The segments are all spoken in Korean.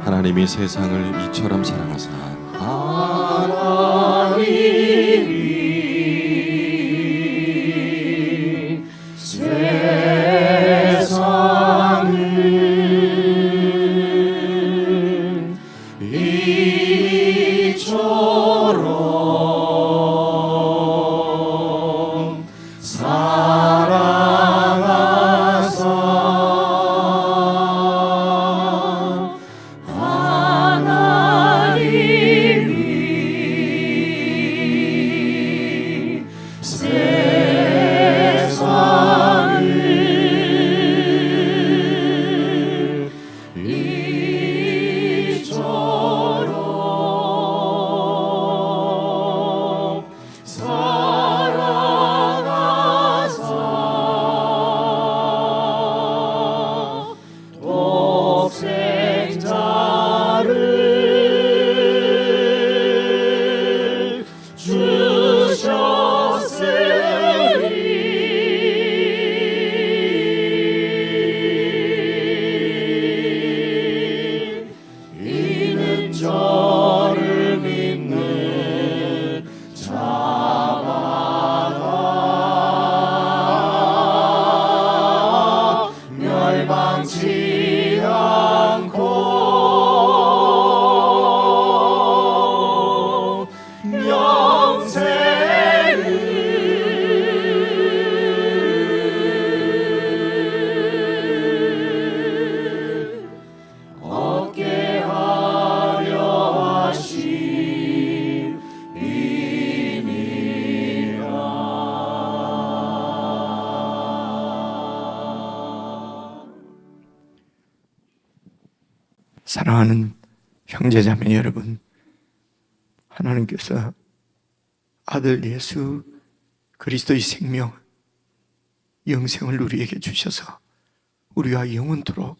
하나님이 세상을 이처럼 사랑하사 하나님이 세상을 이처럼 사랑하사 하나님이 세상을 이처럼 사랑하사 독생자를 주셨으니 이는 저를 믿는 자마다 멸망치 않고 영생을 얻게 하려 하심이니라. 사랑하는 형제자매 여러분, 하나님께서 아들 예수 그리스도의 생명, 영생을 우리에게 주셔서 우리와 영원토록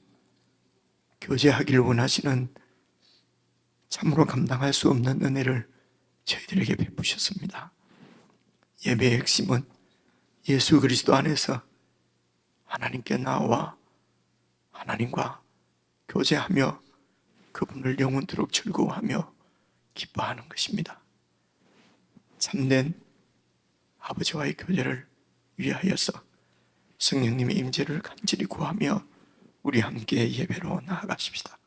교제하기를 원하시는 참으로 감당할 수 없는 은혜를 저희들에게 베푸셨습니다. 예배의 핵심은 예수 그리스도 안에서 하나님께 나와 하나님과 교제하며 그분을 영원토록 즐거워하며 기뻐하는 것입니다. 참된 아버지와의 교제를 위하여서 성령님의 임재를 간절히 구하며 우리 함께 예배로 나아가십시다.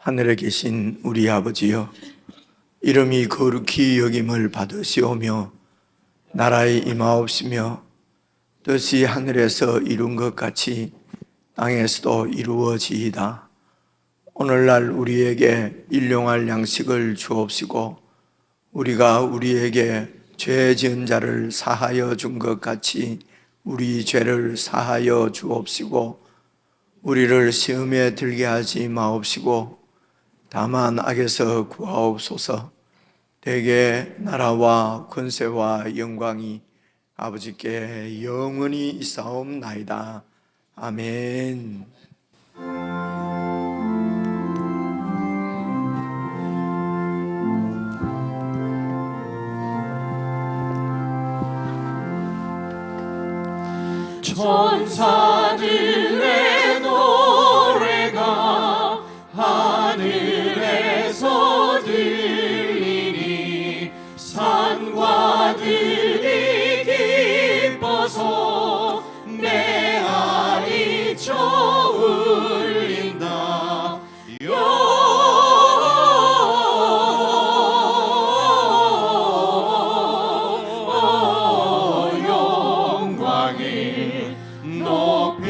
하늘에 계신 우리 아버지여, 이름이 거룩히 여김을 받으시오며 나라의 임하옵시며 뜻이 하늘에서 이룬 것 같이 땅에서도 이루어지이다. 오늘날 우리에게 일용할 양식을 주옵시고 우리가 우리에게 죄 지은 자를 사하여 준 것 같이 우리 죄를 사하여 주옵시고 우리를 시험에 들게 하지 마옵시고 다만 악에서 구하옵소서. 대개 나라와 권세와 영광이 아버지께 영원히 있사옵나이다. 아멘. 천사들의 노래가 하늘에서 들리니 산과 들이 기뻐서 메아리 쳐 울린다. 영광이 높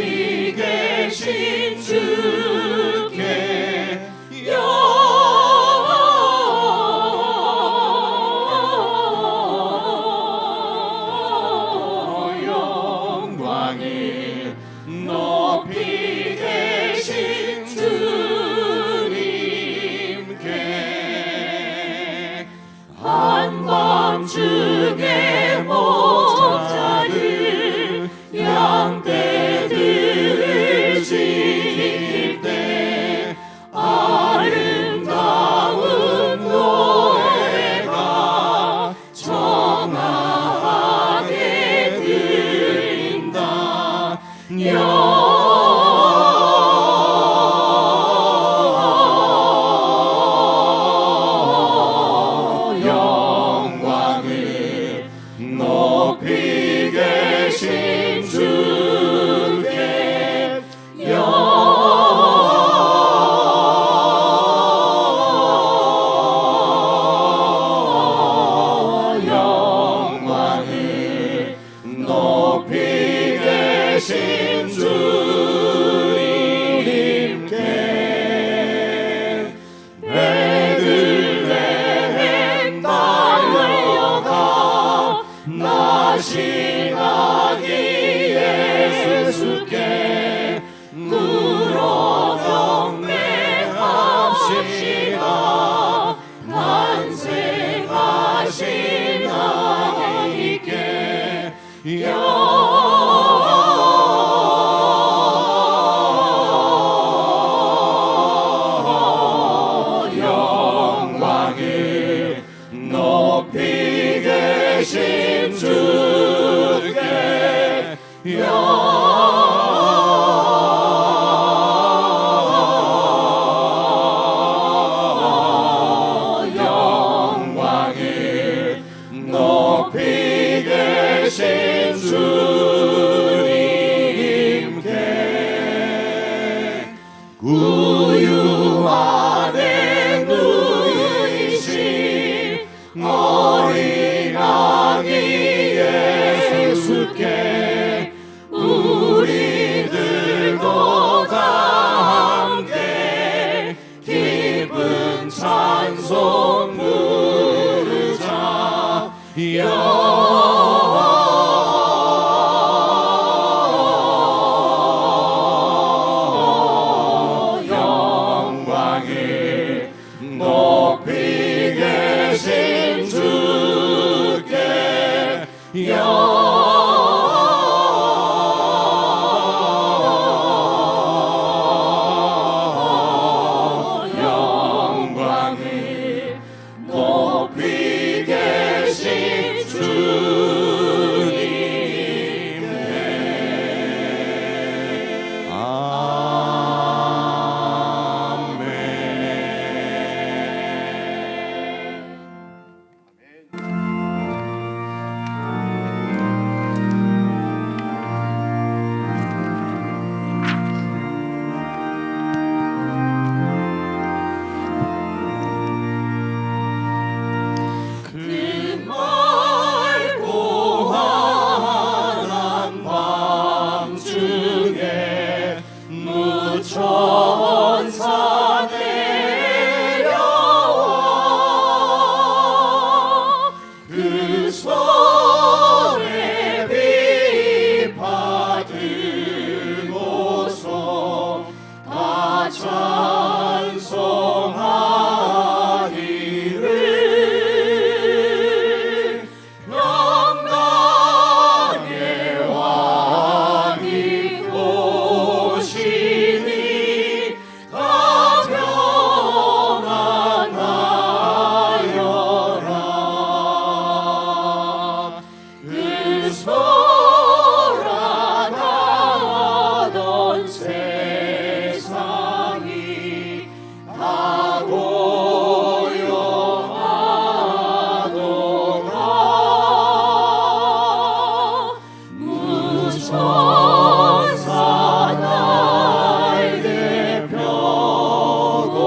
계신 주께 영광을 높이 계신 주님께 구유 안에 누이신 어린 아기 예수께 우리들도 다 함께 기쁜 찬송 부르자 영광을 높이 계신 주께 영광을 높이 계신 주님께 아멘. 그 맑고 환한 밤중에 무천사 내려와 그 손에 비 받으고서 다 찬송하기를 영광의 왕이 오시니 다 평안하여라 그 소란하던 세상이 다 고요하도다 무천사 날개 펴고서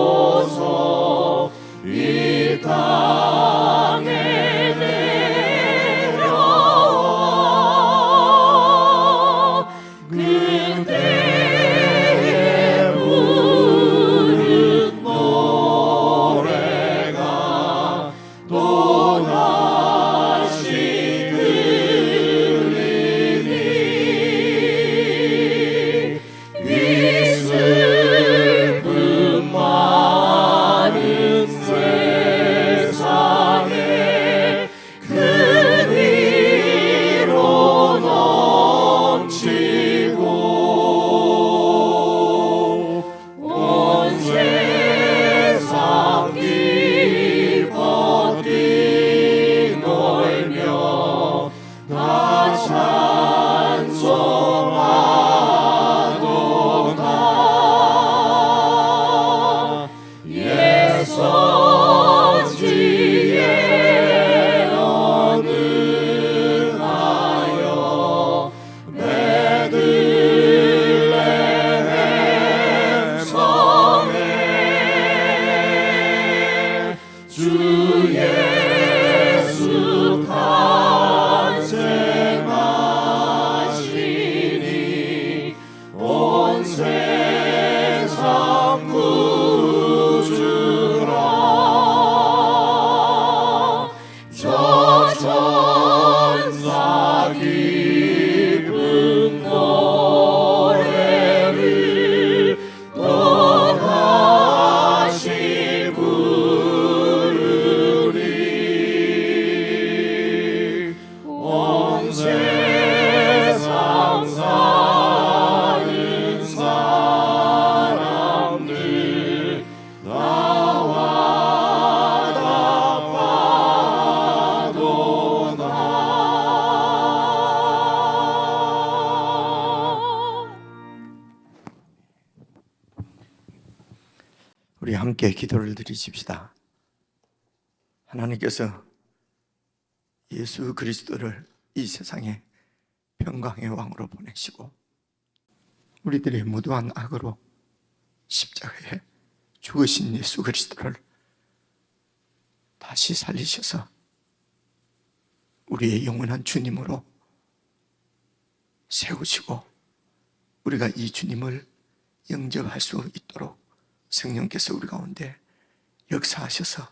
이 땅에 내려와 그때에 부른 노래가 또다시 들리니 이 슬픔 많은 세상에 큰 위로 넘치고 온 세상 기뻐 뛰놀며 다 찬송하도다 예선지에 어느하여 베들레헴 성에 주 예수 탄생하시니 온 세상 구주라 저 천사 기쁜 노래를 또다시 부르리 함께 기도를 드리십시다. 하나님께서 예수 그리스도를 이 세상에 평강의 왕으로 보내시고 우리들의 무도한 악으로 십자가에 죽으신 예수 그리스도를 다시 살리셔서 우리의 영원한 주님으로 세우시고 우리가 이 주님을 영접할 수 있도록 성령께서 우리 가운데 역사하셔서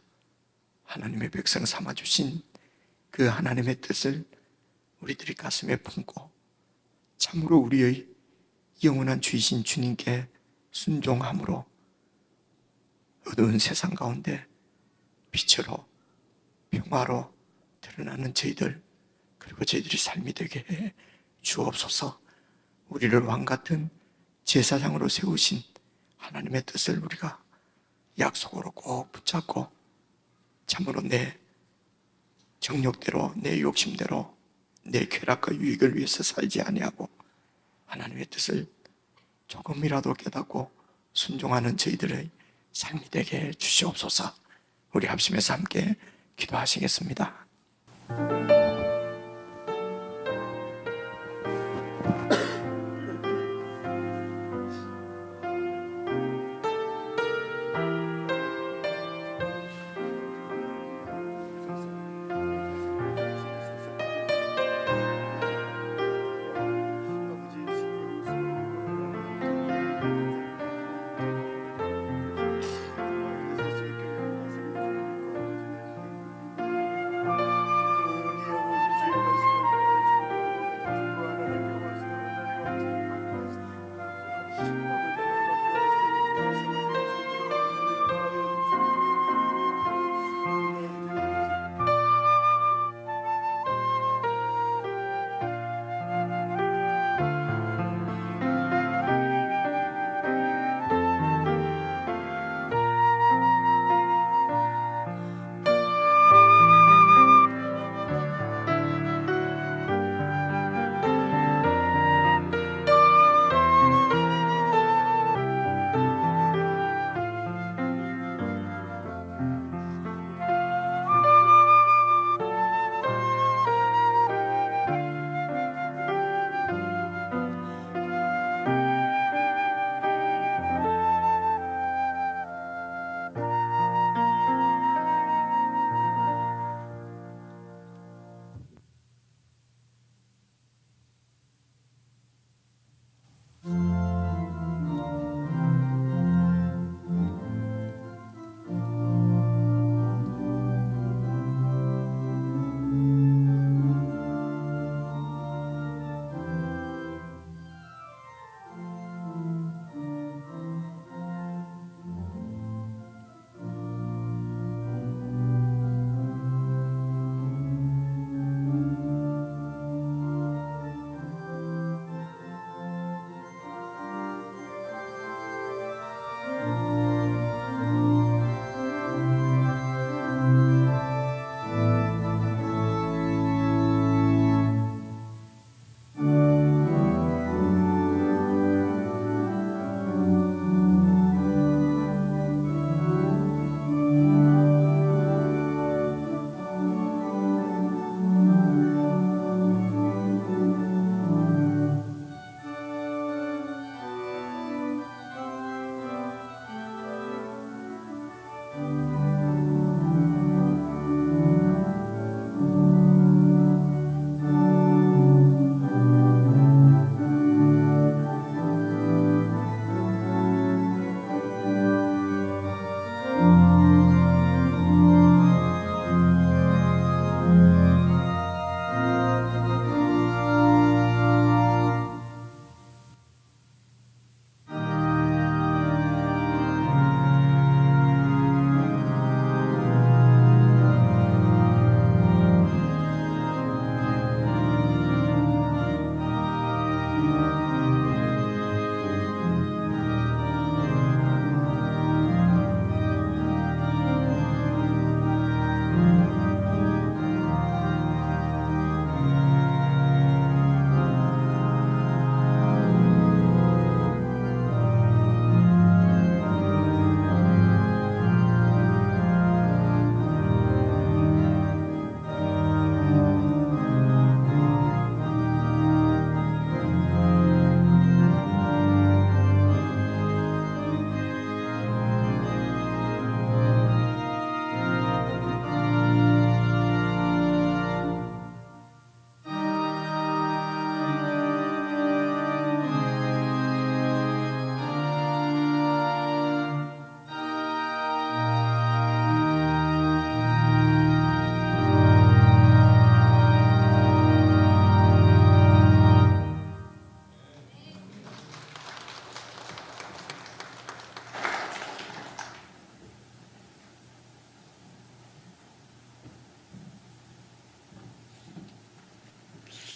하나님의 백성 삼아주신 그 하나님의 뜻을 우리들이 가슴에 품고 참으로 우리의 영원한 주이신 주님께 순종함으로 어두운 세상 가운데 빛으로 평화로 드러나는 저희들, 그리고 저희들이 삶이 되게 해 주옵소서. 우리를 왕같은 제사장으로 세우신 하나님의 뜻을 우리가 약속으로 꼭 붙잡고 참으로 내 정욕대로, 내 욕심대로, 내 쾌락과 유익을 위해서 살지 아니하고 하나님의 뜻을 조금이라도 깨닫고 순종하는 저희들의 삶이 되게 해 주시옵소서. 우리 합심해서 함께 기도하시겠습니다.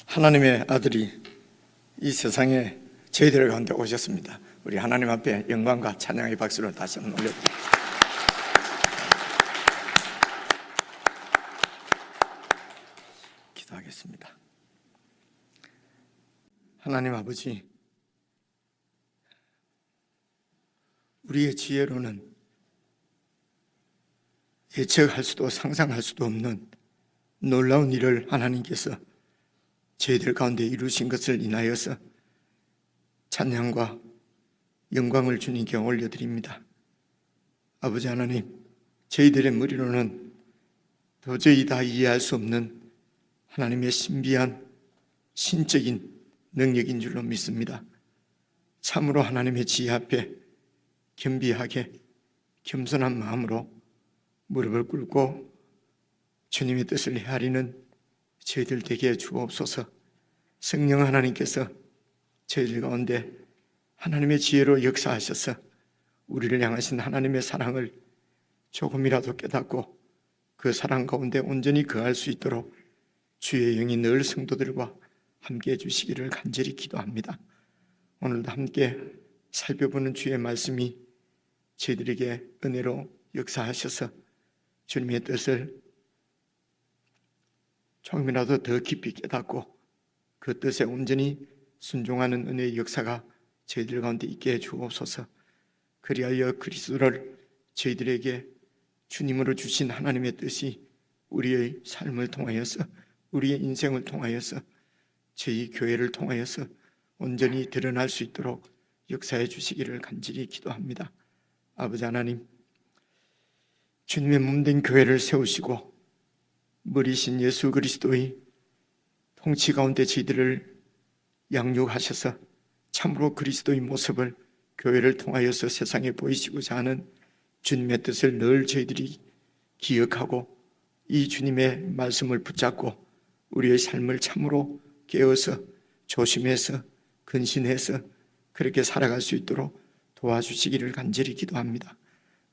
하나님의 아들이 이 세상에 저희들 가운데 오셨습니다. 우리 하나님 앞에 영광과 찬양의 박수를 다시 한번 올려드립니다. 기도하겠습니다. 하나님 아버지, 우리의 지혜로는 예측할 수도 상상할 수도 없는 놀라운 일을 하나님께서 저희들 가운데 이루신 것을 인하여서 찬양과 영광을 주님께 올려드립니다. 아버지 하나님, 저희들의 머리로는 도저히 다 이해할 수 없는 하나님의 신비한 신적인 능력인 줄로 믿습니다. 참으로 하나님의 지혜 앞에 겸비하게 겸손한 마음으로 무릎을 꿇고 주님의 뜻을 헤아리는 저희들 되게 주옵소서. 성령 하나님께서 저희들 가운데 하나님의 지혜로 역사하셔서 우리를 향하신 하나님의 사랑을 조금이라도 깨닫고 그 사랑 가운데 온전히 거할 수 있도록 주의 영이 늘 성도들과 함께 해주시기를 간절히 기도합니다. 오늘도 함께 살펴보는 주의 말씀이 저희들에게 은혜로 역사하셔서 주님의 뜻을 조금이라도 더 깊이 깨닫고 그 뜻에 온전히 순종하는 은혜의 역사가 저희들 가운데 있게 해 주옵소서. 그리하여 그리스도를 저희들에게 주님으로 주신 하나님의 뜻이 우리의 삶을 통하여서, 우리의 인생을 통하여서, 저희 교회를 통하여서 온전히 드러날 수 있도록 역사해 주시기를 간절히 기도합니다. 아버지 하나님, 주님의 몸된 교회를 세우시고 머리신 예수 그리스도의 통치 가운데 저희들을 양육하셔서 참으로 그리스도의 모습을 교회를 통하여서 세상에 보이시고자 하는 주님의 뜻을 늘 저희들이 기억하고 이 주님의 말씀을 붙잡고 우리의 삶을 참으로 깨어서 조심해서 근신해서 그렇게 살아갈 수 있도록 도와주시기를 간절히 기도합니다.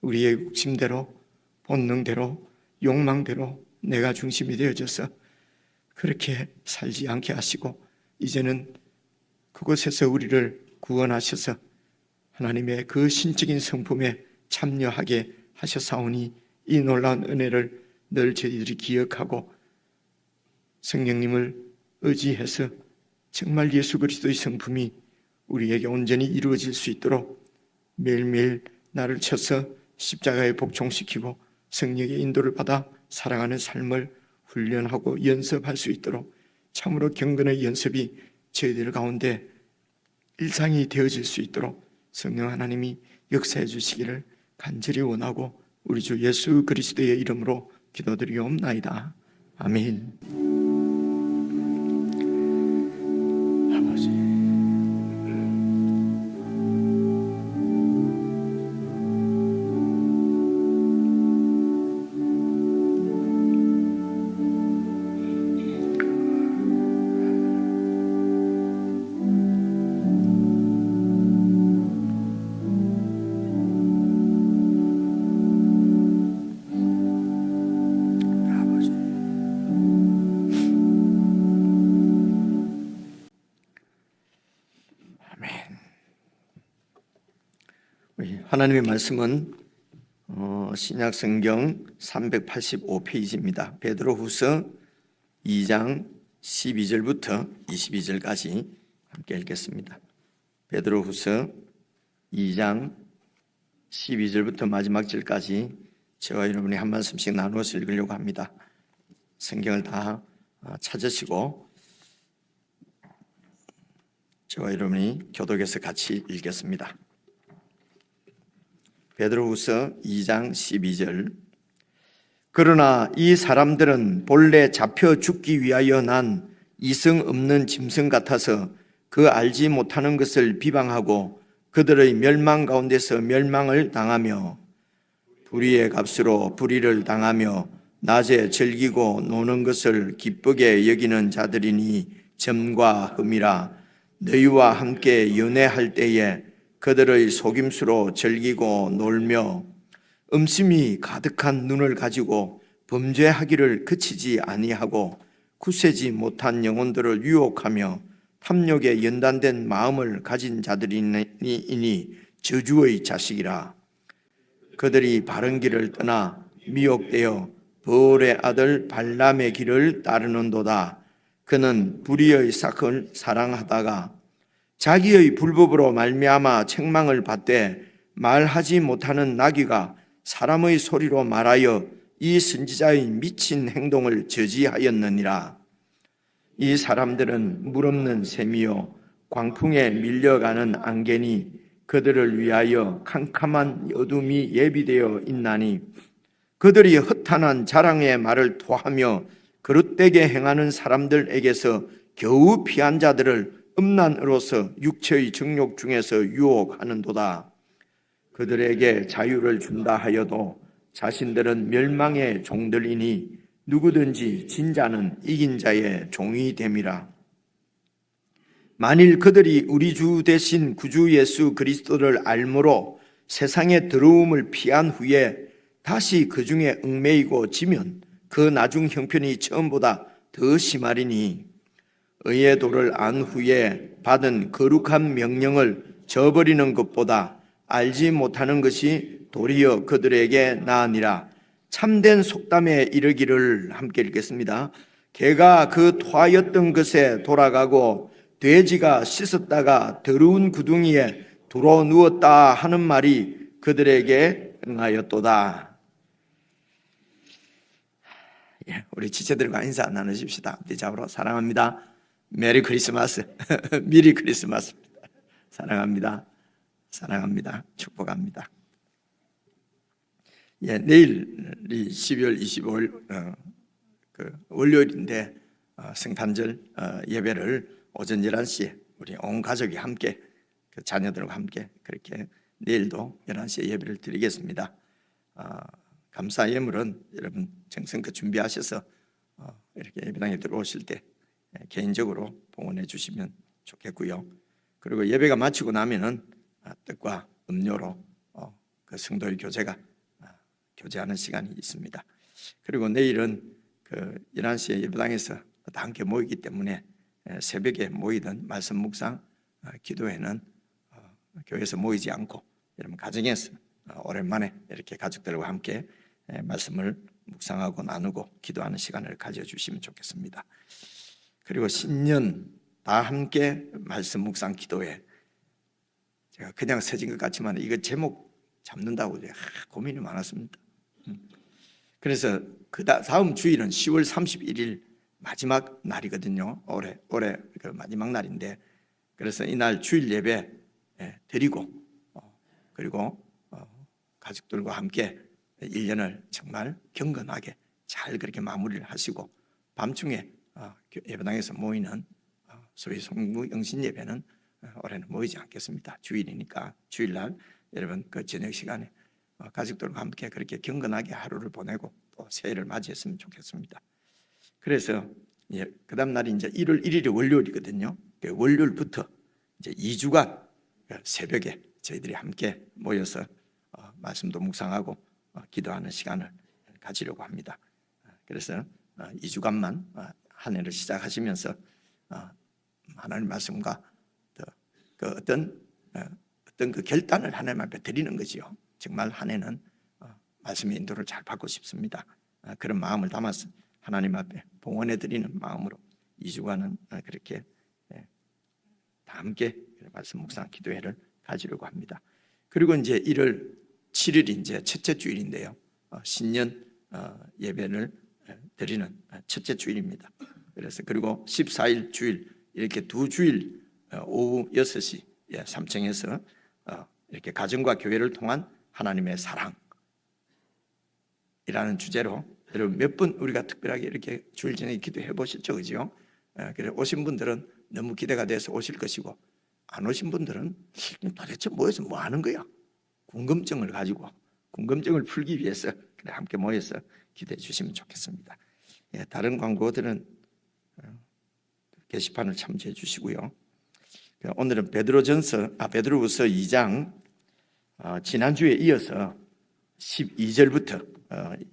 우리의 욕심대로, 본능대로, 욕망대로 내가 중심이 되어져서 그렇게 살지 않게 하시고 이제는 그곳에서 우리를 구원하셔서 하나님의 그 신적인 성품에 참여하게 하셨사오니 이 놀라운 은혜를 늘 저희들이 기억하고 성령님을 의지해서 정말 예수 그리스도의 성품이 우리에게 온전히 이루어질 수 있도록 매일매일 나를 쳐서 십자가에 복종시키고 성령의 인도를 받아 살아가는 삶을 훈련하고 연습할 수 있도록 참으로 경건의 연습이 저희들 가운데 일상이 되어질 수 있도록 성령 하나님이 역사해 주시기를 간절히 원하고 우리 주 예수 그리스도의 이름으로 기도드리옵나이다. 아멘. 아버지, 하나님의 말씀은 신약 성경 385페이지입니다. 베드로후서 2장 12절부터 22절까지 함께 읽겠습니다. 베드로후서 2장 12절부터 마지막 절까지 저와 여러분이 한 말씀씩 나누어서 읽으려고 합니다. 성경을 다 찾으시고 저와 여러분이 교독해서 같이 읽겠습니다. 베드로후서 2장 12절. 그러나 이 사람들은 본래 잡혀 죽기 위하여 난 이성 없는 짐승 같아서 그 알지 못하는 것을 비방하고 그들의 멸망 가운데서 멸망을 당하며 불의의 값으로 불의를 당하며 낮에 즐기고 노는 것을 기쁘게 여기는 자들이니 점과 흠이라. 너희와 함께 연애할 때에 그들의 속임수로 즐기고 놀며 음심이 가득한 눈을 가지고 범죄하기를 그치지 아니하고 굳세지 못한 영혼들을 유혹하며 탐욕에 연단된 마음을 가진 자들이니 저주의 자식이라. 그들이 바른 길을 떠나 미혹되어 버올의 아들 발람의 길을 따르는도다. 그는 불의의 삭을 사랑하다가 자기의 불법으로 말미암아 책망을 받되 말하지 못하는 나귀가 사람의 소리로 말하여 이 선지자의 미친 행동을 저지하였느니라. 이 사람들은 물없는 샘이요 광풍에 밀려가는 안개니 그들을 위하여 캄캄한 어둠이 예비되어 있나니 그들이 허탄한 자랑의 말을 토하며 그릇되게 행하는 사람들에게서 겨우 피한 자들을 음란으로서 육체의 정욕 중에서 유혹하는도다. 그들에게 자유를 준다 하여도 자신들은 멸망의 종들이니 누구든지 진자는 이긴 자의 종이 됨이라. 만일 그들이 우리 주 대신 구주 예수 그리스도를 알므로 세상의 더러움을 피한 후에 다시 그 중에 얽매이고 지면 그 나중 형편이 처음보다 더 심하리니 의의 도를 안 후에 받은 거룩한 명령을 저버리는 것보다 알지 못하는 것이 도리어 그들에게 나으니라. 참된 속담에 이르기를, 함께 읽겠습니다. 개가 그 토하였던 것에 돌아가고 돼지가 씻었다가 더러운 구덩이에 들어 누웠다 하는 말이 그들에게 응하였도다. 우리 지체들과 인사 나누십시다. 앞뒤 잡으러. 사랑합니다. 메리 크리스마스. 미리 크리스마스입니다. 사랑합니다. 사랑합니다. 축복합니다. 내일이 12월 25일 월요일인데 성탄절 예배를 오전 11시에 우리 온 가족이 함께 자녀들과 함께 그렇게 내일도 11시에 예배를 드리겠습니다. 감사 예물은 여러분 정성껏 준비하셔서 이렇게 예배당에 들어오실 때 개인적으로 봉헌해 주시면 좋겠고요. 그리고 예배가 마치고 나면은 떡과 음료로 그 성도의 교제가 교제하는 시간이 있습니다. 그리고 내일은 그 11시에 예배당에서 다 함께 모이기 때문에 새벽에 모이던 말씀 묵상 기도회는 교회에서 모이지 않고 여러분 가정에서 오랜만에 이렇게 가족들과 함께 말씀을 묵상하고 나누고 기도하는 시간을 가져주시면 좋겠습니다. 그리고 신년 다 함께 말씀 묵상 기도회, 제가 그냥 써진 것 같지만 이거 제목 잡는다고 고민이 많았습니다. 그래서 그 다음 주일은 10월 31일 마지막 날이거든요. 올해 그 마지막 날인데, 그래서 이날 주일 예배 드리고 그리고 가족들과 함께 1년을 정말 경건하게 잘 그렇게 마무리를 하시고 밤중에 예배당에서 모이는 소위 송구영신 예배는 올해는 모이지 않겠습니다. 주일이니까 주일날 여러분 그 저녁 시간에 가족들과 함께 그렇게 경건하게 하루를 보내고 또 새해를 맞이했으면 좋겠습니다. 그래서 그 다음 날이 이제 1월 1일이 월요일이거든요. 그 월요일부터 이제 2주간 새벽에 저희들이 함께 모여서 말씀도 묵상하고 기도하는 시간을 가지려고 합니다. 그래서 2주간만 한 해를 시작하시면서 하나님 말씀과 그 어떤 그 결단을 하나님 앞에 드리는 거지요. 정말 한 해는 말씀의 인도를 잘 받고 싶습니다. 그런 마음을 담아서 하나님 앞에 봉헌해 드리는 마음으로 2주간은 그렇게 다 함께 말씀 묵상 기도회를 가지려고 합니다. 그리고 이제 1월 7일이 이제 첫째 주일인데요. 신년 예배를 드리는 첫째 주일입니다. 그래서 그리고 14일 주일 이렇게 두 주일 오후 6시 3층에서 이렇게 가정과 교회를 통한 하나님의 사랑이라는 주제로 여러분 몇 분 우리가 특별하게 이렇게 주일 저녁에 기도해 보셨죠, 그죠? 그래 오신 분들은 너무 기대가 돼서 오실 것이고 안 오신 분들은 도대체 모여서 뭐 하는 거야? 궁금증을 가지고 궁금증을 풀기 위해서 함께 모여서 기도해 주시면 좋겠습니다. 다른 광고들은 게시판을 참조해 주시고요. 오늘은 베드로후서 2장 지난주에 이어서 12절부터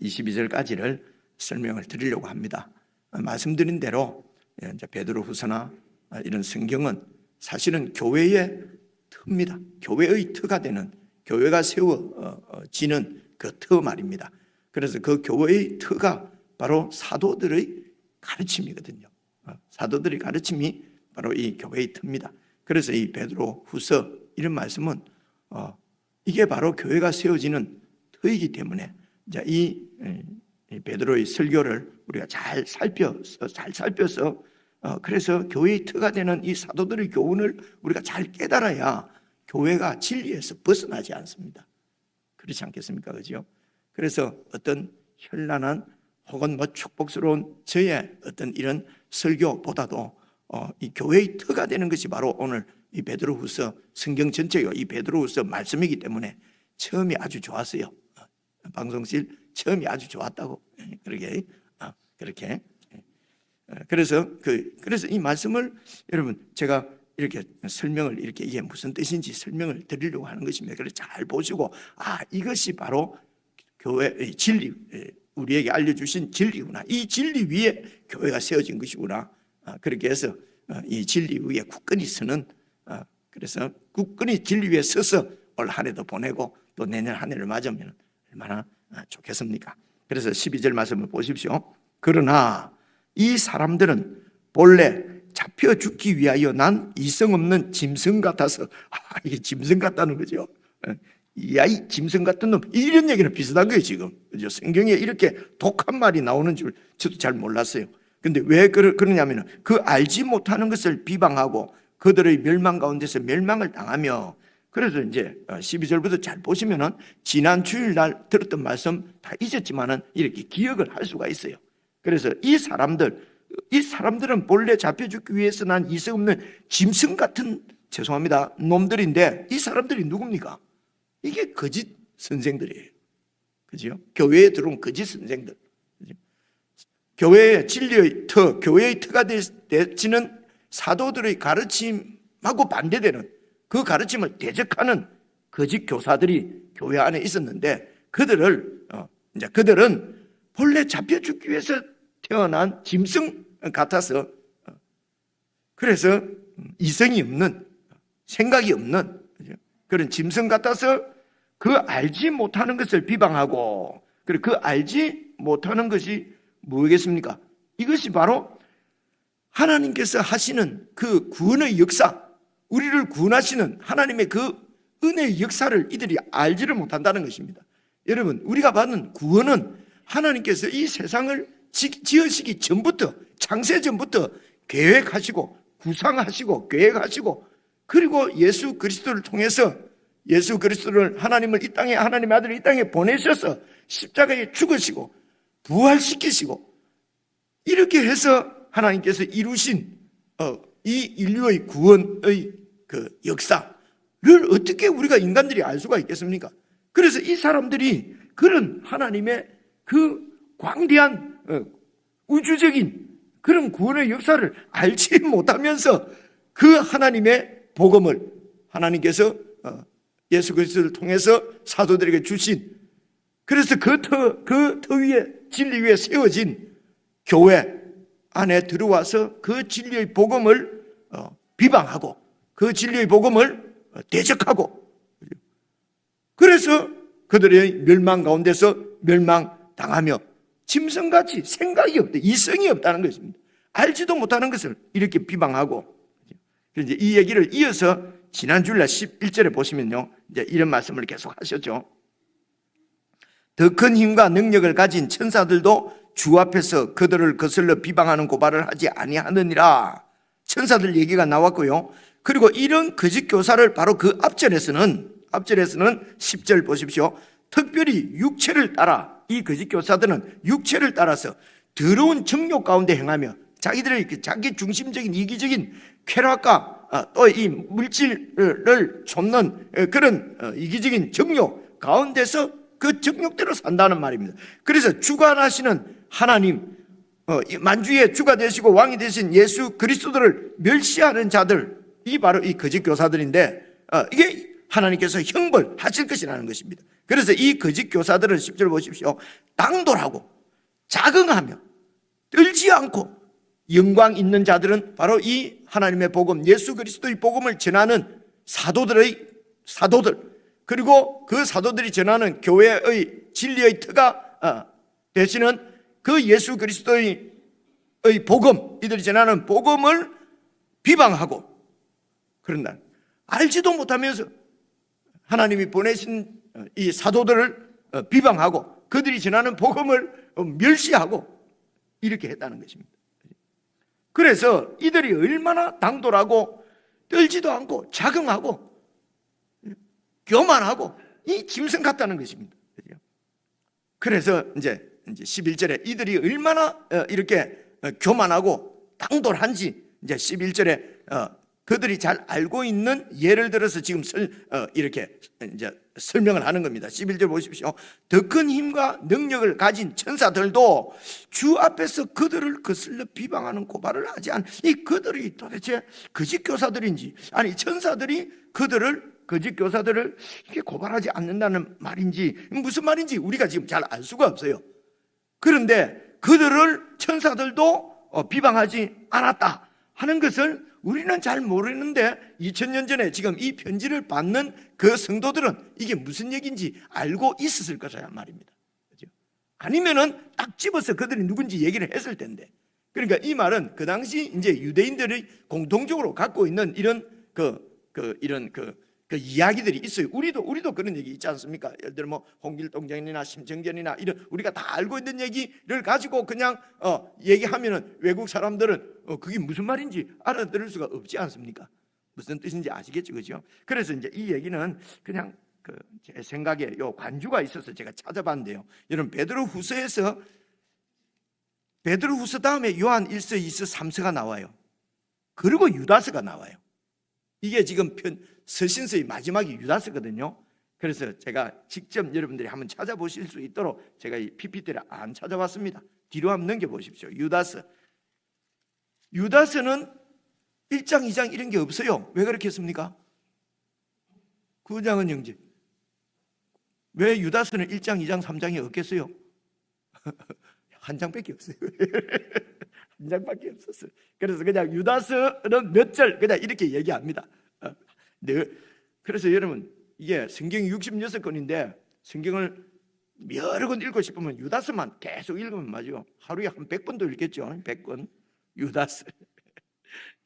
22절까지를 설명을 드리려고 합니다. 말씀드린 대로 이제 베드로후서나 이런 성경은 사실은 교회의 터입니다. 교회의 터가 되는, 교회가 세워지는 그 터 말입니다. 그래서 그 교회의 터가 바로 사도들의 가르침이거든요. 사도들의 가르침이 바로 이 교회의 터입니다. 그래서 이 베드로후서 이런 말씀은 이게 바로 교회가 세워지는 터이기 때문에 이제 이 베드로의 설교를 우리가 잘 살펴서 그래서 교회의 터가 되는 이 사도들의 교훈을 우리가 잘 깨달아야 교회가 진리에서 벗어나지 않습니다. 그렇지 않겠습니까? 그죠? 그래서 어떤 현란한 혹은 축복스러운 저의 어떤 이런 설교보다도 이 교회의 터가 되는 것이 바로 오늘 이 베드로후서 성경 전체가 이 베드로후서 말씀이기 때문에 처음이 아주 좋았어요. 방송실 처음이 아주 좋았다고 그렇게 그래서 이 말씀을 여러분 제가 이렇게 설명을 이렇게 이게 무슨 뜻인지 설명을 드리려고 하는 것입니다. 그래서 잘 보시고 이것이 바로 교회의 진리, 우리에게 알려주신 진리구나. 이 진리 위에 교회가 세워진 것이구나. 그렇게 해서 이 진리 위에 굳건히 서는 그래서 굳건히 진리 위에 서서 올 한 해도 보내고 또 내년 한 해를 맞으면 얼마나 좋겠습니까? 그래서 12절 말씀을 보십시오. 그러나 이 사람들은 본래 잡혀 죽기 위하여 난 이성 없는 짐승 같아서 이게 짐승 같다는 거죠. 야, 이 짐승 같은 놈, 이런 얘기는 비슷한 거예요 지금. 그죠? 성경에 이렇게 독한 말이 나오는 줄 저도 잘 몰랐어요. 근데 왜 그러냐면 그 알지 못하는 것을 비방하고 그들의 멸망 가운데서 멸망을 당하며, 그래서 이제 12절부터 잘 보시면은 지난 주일날 들었던 말씀 다 잊었지만은 이렇게 기억을 할 수가 있어요. 그래서 이 사람들은 본래 잡혀 죽기 위해서 난 이성 없는 짐승 같은 놈들인데, 이 사람들이 누굽니까? 이게 거짓 선생들이에요. 그죠? 교회에 들어온 거짓 선생들. 그죠? 교회의 진리의 터, 교회의 터가 되지는 사도들의 가르침하고 반대되는 그 가르침을 대적하는 거짓 교사들이 교회 안에 있었는데, 그들은 본래 잡혀 죽기 위해서 태어난 짐승 같아서, 그래서 이성이 없는, 생각이 없는 그런 짐승 같아서 그 알지 못하는 것을 비방하고, 그리고 그 알지 못하는 것이 뭐겠습니까? 이것이 바로 하나님께서 하시는 그 구원의 역사, 우리를 구원하시는 하나님의 그 은혜의 역사를 이들이 알지를 못한다는 것입니다. 여러분, 우리가 받은 구원은 하나님께서 이 세상을 지으시기 전부터, 창세 전부터 계획하시고 구상하시고 계획하시고, 그리고 예수 그리스도를 통해서 예수 그리스도를 하나님의 아들을 이 땅에 보내셔서 십자가에 죽으시고 부활시키시고, 이렇게 해서 하나님께서 이루신 이 인류의 구원의 그 역사를 어떻게 우리가 인간들이 알 수가 있겠습니까? 그래서 이 사람들이 그런 하나님의 그 광대한 우주적인 그런 구원의 역사를 알지 못하면서 그 하나님의 복음을 하나님께서 예수 그리스도를 통해서 사도들에게 주신, 그래서 그 터 위에, 진리 위에 세워진 교회 안에 들어와서 그 진리의 복음을 비방하고 그 진리의 복음을 대적하고, 그래서 그들의 멸망 가운데서 멸망당하며 짐승같이 생각이 없다, 이성이 없다는 것입니다. 알지도 못하는 것을 이렇게 비방하고, 이제 이 얘기를 이어서 지난 주일날 11절에 보시면요, 이제 이런 말씀을 계속 하셨죠. 더 큰 힘과 능력을 가진 천사들도 주 앞에서 그들을 거슬러 비방하는 고발을 하지 아니하느니라. 천사들 얘기가 나왔고요. 그리고 이런 거짓 교사를 바로 그 앞절에서는 10절 보십시오. 특별히 육체를 따라, 이 거짓 교사들은 육체를 따라서 더러운 정욕 가운데 행하며 자기들의 자기 중심적인 이기적인 쾌락과 또 이 물질을 좇는 그런 이기적인 정욕 가운데서 그 정욕대로 산다는 말입니다. 그래서 주관하시는 하나님, 만주의 주가 되시고 왕이 되신 예수 그리스도를 멸시하는 자들, 이 바로 이 거짓 교사들인데, 이게 하나님께서 형벌하실 것이라는 것입니다. 그래서 이 거짓 교사들은 10절 보십시오. 당돌하고 자긍하며 떨지 않고 영광 있는 자들은 바로 이 하나님의 복음, 예수 그리스도의 복음을 전하는 사도들, 그리고 그 사도들이 전하는 교회의 진리의 터가 되시는 그 예수 그리스도의 복음, 이들이 전하는 복음을 비방하고, 그런다 알지도 못하면서 하나님이 보내신 이 사도들을 비방하고 그들이 전하는 복음을 멸시하고 이렇게 했다는 것입니다. 그래서 이들이 얼마나 당돌하고 떨지도 않고 자긍하고 교만하고 이 짐승 같다는 것입니다. 그래서 이제 11절에 이들이 얼마나 이렇게 교만하고 당돌한지 이제 11절에 그들이 잘 알고 있는 예를 들어서 지금 이렇게 이제 설명을 하는 겁니다. 11절 보십시오. 더 큰 힘과 능력을 가진 천사들도 주 앞에서 그들을 거슬러 비방하는 고발을 하지 않은, 이 그들이 도대체 거짓 교사들인지, 아니 천사들이 거짓 교사들을 이렇게 고발하지 않는다는 말인지 무슨 말인지 우리가 지금 잘 알 수가 없어요. 그런데 그들을 천사들도 비방하지 않았다 하는 것을 우리는 잘 모르는데 2000년 전에 지금 이 편지를 받는 그 성도들은 이게 무슨 얘기인지 알고 있었을 것이란 말입니다. 아니면은 딱 집어서 그들이 누군지 얘기를 했을 텐데. 그러니까 이 말은 그 당시 이제 유대인들이 공통적으로 갖고 있는 이런 그 이야기들이 있어요. 우리도 그런 얘기 있지 않습니까? 예를 들어 뭐 홍길동전이나 심청전이나 이런 우리가 다 알고 있는 얘기를 가지고 그냥 얘기하면은 외국 사람들은 그게 무슨 말인지 알아들을 수가 없지 않습니까? 무슨 뜻인지 아시겠죠, 그죠? 그래서 이제 이 얘기는 그냥 제 생각에 요 관주가 있어서 제가 찾아봤는데요. 여러분 베드로후서 다음에 요한 1서, 2서, 3서가 나와요. 그리고 유다서가 나와요. 이게 지금 서신서의 마지막이 유다서거든요. 그래서 제가 직접 여러분들이 한번 찾아보실 수 있도록 제가 이 PPT를 안 찾아봤습니다. 뒤로 한번 넘겨보십시오. 유다서는 1장, 2장 이런 게 없어요. 왜 그렇게 했습니까? 9장은 영제. 왜 유다서는 1장, 2장, 3장이 없겠어요? 한 장밖에 없어요. 한 장밖에 없었어요. 그래서 그냥 유다서는 몇 절 그냥 이렇게 얘기합니다. 네. 그래서 여러분 이게 성경이 66권인데 성경을 여러 권 읽고 싶으면 유다서만 계속 읽으면 맞아요. 하루에 한 100번도 읽겠죠. 100권.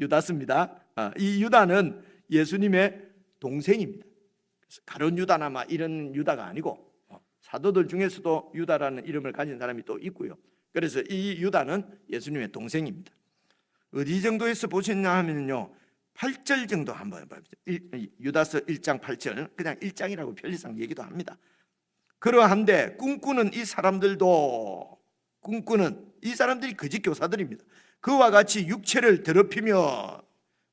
유다서입니다. 이 유다는 예수님의 동생입니다. 가룟 유다나 막 이런 유다가 아니고 사도들 중에서도 유다라는 이름을 가진 사람이 또 있고요. 그래서 이 유다는 예수님의 동생입니다. 어디 정도에서 보셨냐 하면요 8절 정도 한번 봐보세요. 유다서 1장 8절, 그냥 1장이라고 편리상 얘기도 합니다. 그러한데 꿈꾸는 이 사람들이 거짓 교사들입니다. 그와 같이 육체를 더럽히며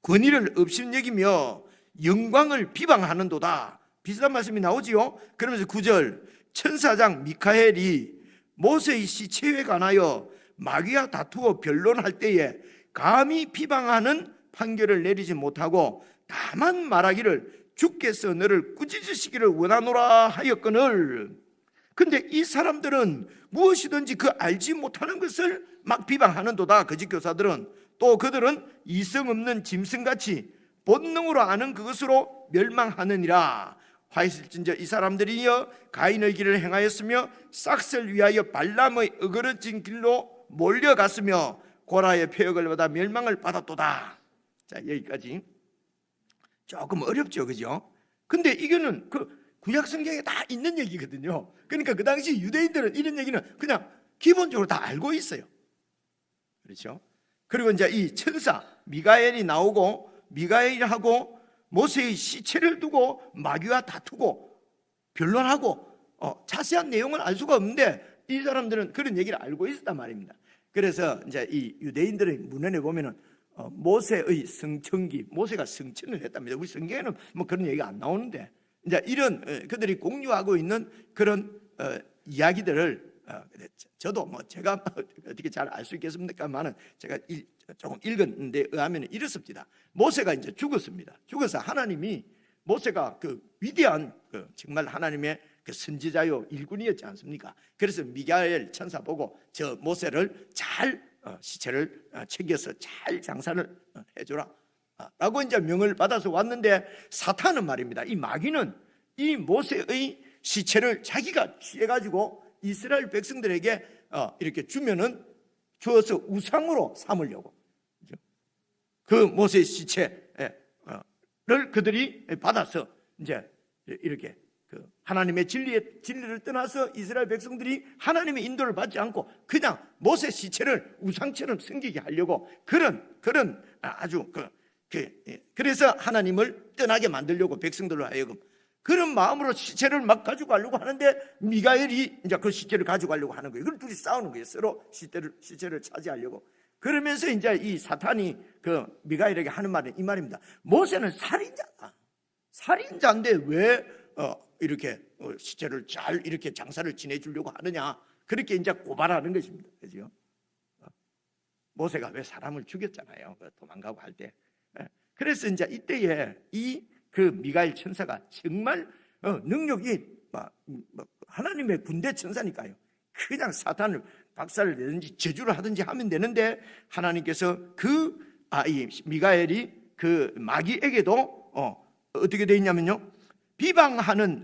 권위를 업신여기며 영광을 비방하는도다. 비슷한 말씀이 나오지요. 그러면서 9절, 천사장 미카엘이 모세의 시체에 관하여 마귀와 다투어 변론할 때에 감히 비방하는 판결을 내리지 못하고 다만 말하기를 주께서 너를 꾸짖으시기를 원하노라 하였거늘. 근데 이 사람들은 무엇이든지 그 알지 못하는 것을 막 비방하는도다. 거짓 교사들은. 또 그들은 이성 없는 짐승같이 본능으로 아는 그것으로 멸망하느니라. 화있을진저 이 사람들이여 가인의 길을 행하였으며 싹을 위하여 발람의 어그러진 길로 몰려갔으며 고라의 폐역을 받아 멸망을 받았도다. 자, 여기까지. 조금 어렵죠, 그죠? 근데 이거는 그 구약 성경에 다 있는 얘기거든요. 그러니까 그 당시 유대인들은 이런 얘기는 그냥 기본적으로 다 알고 있어요. 그렇죠? 그리고 이제 이 천사 미가엘이 나오고 미가엘하고 모세의 시체를 두고 마귀와 다투고 변론하고 자세한 내용은 알 수가 없는데 이 사람들은 그런 얘기를 알고 있었단 말입니다. 그래서 이제 이 유대인들의 문헌에 보면은 모세의 성천기, 모세가 성천을 했답니다. 우리 성경에는 뭐 그런 얘기가 안 나오는데 이제 이런 그들이 공유하고 있는 그런 이야기들을 저도 뭐 제가 어떻게 잘 알 수 있겠습니까만은 제가 조금 읽었는데 의하면 이렇습니다. 모세가 이제 죽었습니다. 죽어서 하나님이 모세가 그 위대한 정말 하나님의 그 선지자요 일꾼이었지 않습니까? 그래서 미가엘 천사 보고 저 모세를 잘 시체를 챙겨서 잘 장사를 해줘라 라고 이제 명을 받아서 왔는데, 사탄은 말입니다, 이 마귀는 이 모세의 시체를 자기가 취해가지고 이스라엘 백성들에게 이렇게 주어서 우상으로 삼으려고, 그 모세의 시체를 그들이 받아서 이제 이렇게 그 하나님의 진리를 떠나서 이스라엘 백성들이 하나님의 인도를 받지 않고 그냥 모세 시체를 우상처럼 섬기게 하려고 그런 아주 그래서 하나님을 떠나게 만들려고 백성들로 하여금 그런 마음으로 시체를 막 가지고 가려고 하는데, 미가엘이 이제 그 시체를 가지고 가려고 하는 거예요. 그걸 둘이 싸우는 거예요. 서로 시체를 차지하려고. 그러면서 이제 이 사탄이 그 미가엘에게 하는 말은 이 말입니다. 모세는 살인자다. 살인자인데 왜 이렇게 시체를 잘 이렇게 장사를 지내주려고 하느냐, 그렇게 이제 고발하는 것입니다. 그죠? 모세가 왜 사람을 죽였잖아요. 도망가고 할 때. 그래서 이제 이때에 그 미가엘 천사가 정말 능력이 하나님의 군대 천사니까요. 그냥 사탄을 박살을 내든지 저주를 하든지 하면 되는데, 하나님께서 이 미가엘이 그 마귀에게도 어떻게 되어 있냐면요,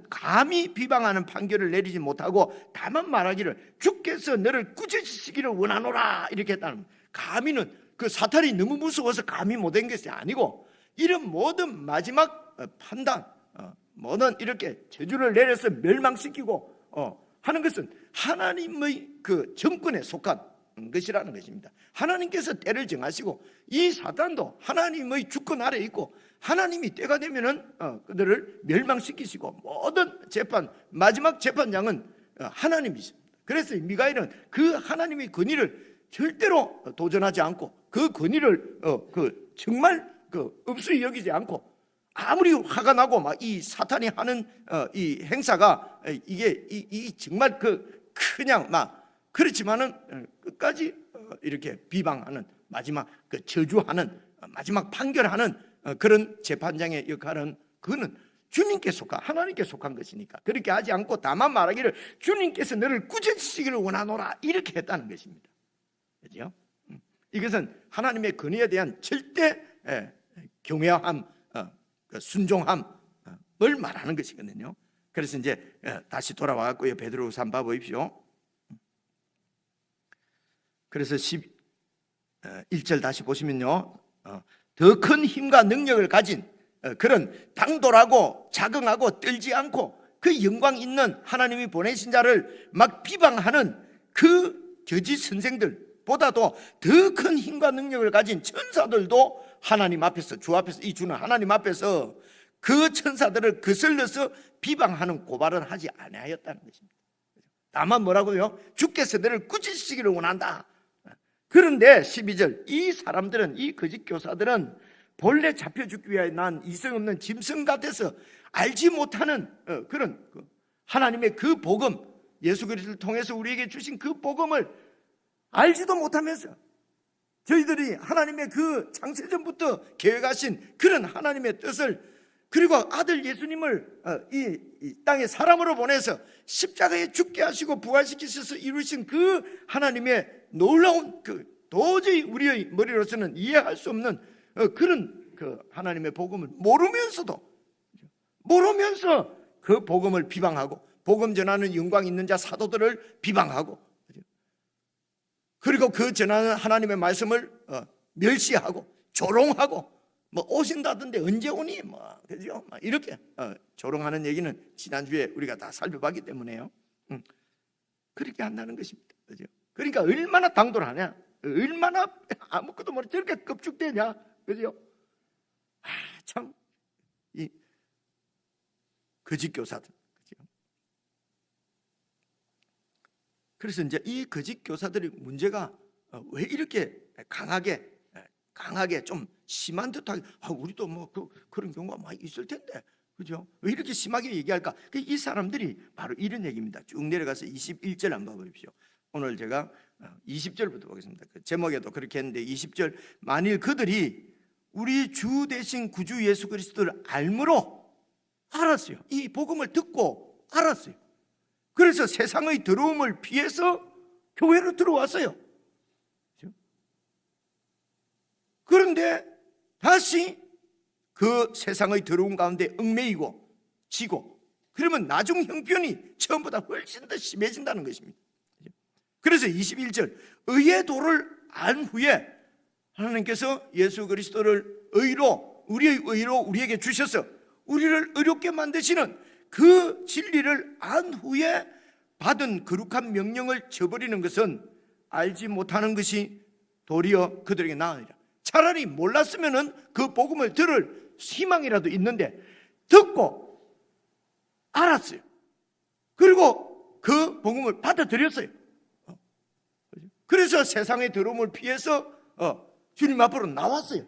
감히 비방하는 판결을 내리지 못하고 다만 말하기를 주께서 너를 꾸짖으시기를 원하노라 이렇게 했다는 거예요. 감히는 그 사탄이 너무 무서워서 감히 못한 것이 아니고, 이런 모든 마지막 판단, 모든 이렇게 저주를 내려서 멸망시키고 하는 것은 하나님의 그 정권에 속한 것이라는 것입니다. 하나님께서 때를 정하시고 이 사탄도 하나님의 주권 아래에 있고, 하나님이 때가 되면은 그들을 멸망시키시고, 모든 마지막 재판장은 하나님이십니다. 그래서 미가엘은 그 하나님의 권위를 절대로 도전하지 않고, 그 권위를 정말 없이 여기지 않고, 아무리 화가 나고 막 이 사탄이 하는 이 행사가 이게 정말 그냥 막 그렇지만은 끝까지 이렇게 비방하는, 마지막 저주하는, 마지막 판결하는 그런 재판장의 역할은, 그거는 주님께 속한, 하나님께 속한 것이니까 그렇게 하지 않고 다만 말하기를 주님께서 너를 꾸짖으시기를 원하노라 이렇게 했다는 것입니다. 그렇죠? 이것은 하나님의 권위에 대한 절대 경외함, 순종함을 말하는 것이거든요. 그래서 이제 다시 돌아와갖고요, 베드로후서 한번 봐보십시오. 그래서 11절 다시 보시면요, 더 큰 힘과 능력을 가진 그런 당돌하고 자긍하고 떨지 않고 그 영광 있는 하나님이 보내신 자를 막 비방하는 그 거짓 선생들보다도 더 큰 힘과 능력을 가진 천사들도 하나님 앞에서, 주 앞에서, 이 주는 하나님 앞에서 그 천사들을 거슬러서 비방하는 고발을 하지 아니하였다는 것입니다. 다만 뭐라고요? 주께서 너를 꾸짖으시기를 원한다. 그런데 12절, 이 사람들은, 이 거짓 교사들은 본래 잡혀 죽기 위하여 난 이성 없는 짐승 같아서 알지 못하는 그런 하나님의 그 복음, 예수 그리스도를 통해서 우리에게 주신 그 복음을 알지도 못하면서, 저희들이 하나님의 그 창세전부터 계획하신 그런 하나님의 뜻을, 그리고 아들 예수님을 이 땅에 사람으로 보내서 십자가에 죽게 하시고 부활시키셔서 이루신 그 하나님의 놀라운 도저히 우리의 머리로서는 이해할 수 없는 그런 하나님의 복음을 모르면서 그 복음을 비방하고, 복음 전하는 영광 있는 자 사도들을 비방하고, 그리고 그 전하는 하나님의 말씀을 멸시하고 조롱하고, 뭐 오신다던데 언제 오니 그죠? 이렇게 조롱하는 얘기는 지난주에 우리가 다 살펴봤기 때문에요. 그렇게 한다는 것입니다. 그죠? 그러니까 얼마나 당돌하냐, 얼마나 아무것도 모르게 저렇게 껍죽대냐, 그죠? 참 이 거짓 교사들. 그래서 이제 이 거짓 교사들의 문제가 왜 이렇게 강하게 좀 심한 듯하게, 우리도 뭐 그런 경우가 많이 있을 텐데, 그죠? 왜 이렇게 심하게 얘기할까? 이 사람들이 바로 이런 얘기입니다. 쭉 내려가서 21절 한번 보십시오. 오늘 제가 20절부터 보겠습니다. 그 제목에도 그렇게 했는데 20절, 만일 그들이 우리 주 대신 구주 예수 그리스도를 알았어요. 이 복음을 듣고 알았어요. 그래서 세상의 더러움을 피해서 교회로 들어왔어요. 그런데 다시 그 세상의 더러운 가운데 얽매이고 지고, 그러면 나중 형편이 처음보다 훨씬 더 심해진다는 것입니다. 그래서 21절, 의의 도를 안 후에 하나님께서 예수 그리스도를 의로, 우리의 의로 우리에게 주셔서 우리를 의롭게 만드시는 그 진리를 안 후에 받은 거룩한 명령을 저버리는 것은 알지 못하는 것이 도리어 그들에게 나으니라. 차라리 몰랐으면은 그 복음을 들을 희망이라도 있는데 듣고 알았어요. 그리고 그 복음을 받아들였어요. 그래서 세상의 더러움을 피해서 주님 앞으로 나왔어요.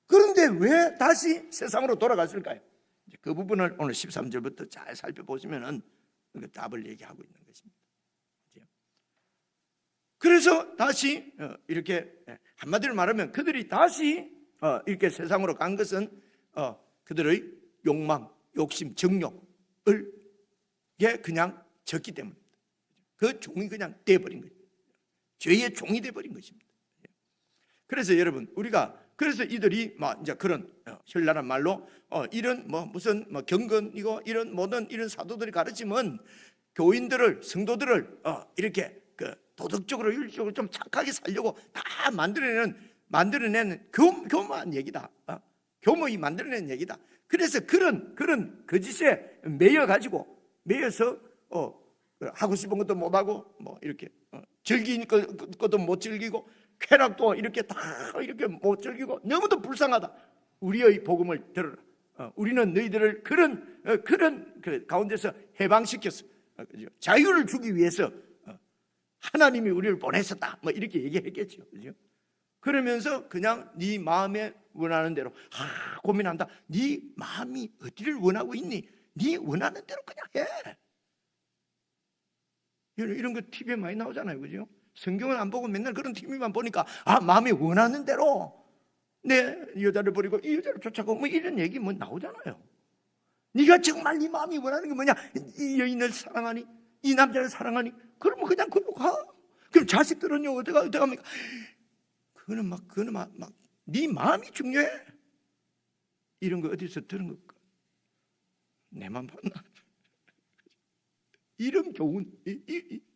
그런데 왜 다시 세상으로 돌아갔을까요? 그 부분을 오늘 13절부터 잘 살펴보시면 그 답을 얘기하고 있는 것입니다. 그래서 다시 이렇게 한마디로 말하면 그들이 다시 이렇게 세상으로 간 것은 그들의 욕망, 욕심, 정욕을 그냥 졌기 때문입니다. 그 종이 그냥 돼버린 거예요. 죄의 종이 돼버린 것입니다. 그래서 여러분, 우리가 그래서 이들이 이제 그런 현란한 말로 이런 무슨 경건이고 이런 모든 이런 사도들이 가르치면 교인들을, 성도들을 이렇게 그 도덕적으로 윤리적으로 좀 착하게 살려고 다 만들어내는 교묘한 얘기다. 교모이 만들어낸 얘기다. 그래서 그런 거짓에 매여서 하고 싶은 것도 못하고 이렇게 즐기는 것도 못 즐기고 쾌락도 이렇게 다 이렇게 못 즐기고 너무도 불쌍하다. 우리의 복음을 들어라. 우리는 너희들을 그런 그 가운데서 해방시켰어. 자유를 주기 위해서 하나님이 우리를 보내셨다. 이렇게 얘기했겠죠. 그죠? 그러면서 그냥 네 마음에 원하는 대로 고민한다. 네 마음이 어디를 원하고 있니? 네 원하는 대로 그냥 해. 이런 거 TV에 많이 나오잖아요. 그죠? 성경을 안 보고 맨날 그런 TV만 보니까 마음이 원하는 대로 내 여자를 버리고 이 여자를 쫓아가고 이런 얘기 나오잖아요. 네가 정말 네 마음이 원하는 게 뭐냐? 이 여인을 사랑하니? 이 남자를 사랑하니? 그러면 그냥 그걸로 가. 그럼 자식들은요? 어디가 합니까? 그거는 네 마음이 중요해. 이런 거 어디서 들은 걸까? 내만 봤나? 이런 교훈,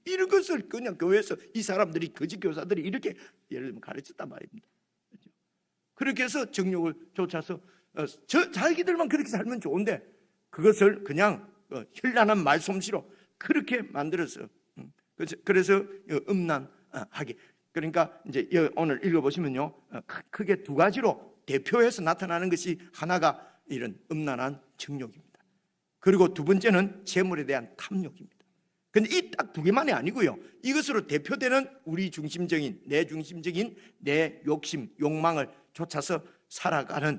이런 것을 그냥 교회에서 이 사람들이, 거짓 교사들이 이렇게 예를 들면 가르쳤단 말입니다. 그렇게 해서 정욕을 쫓아서 자기들만 그렇게 살면 좋은데 그것을 그냥 현란한 말솜씨로 그렇게 만들어서, 그래서 음란하게. 그러니까 이제 오늘 읽어보시면요, 크게 두 가지로 대표해서 나타나는 것이, 하나가 이런 음란한 정욕입니다. 그리고 두 번째는 재물에 대한 탐욕입니다. 근데 이 딱 두 개만이 아니고요, 이것으로 대표되는 우리 중심적인, 내 중심적인 내 욕심, 욕망을 쫓아서 살아가는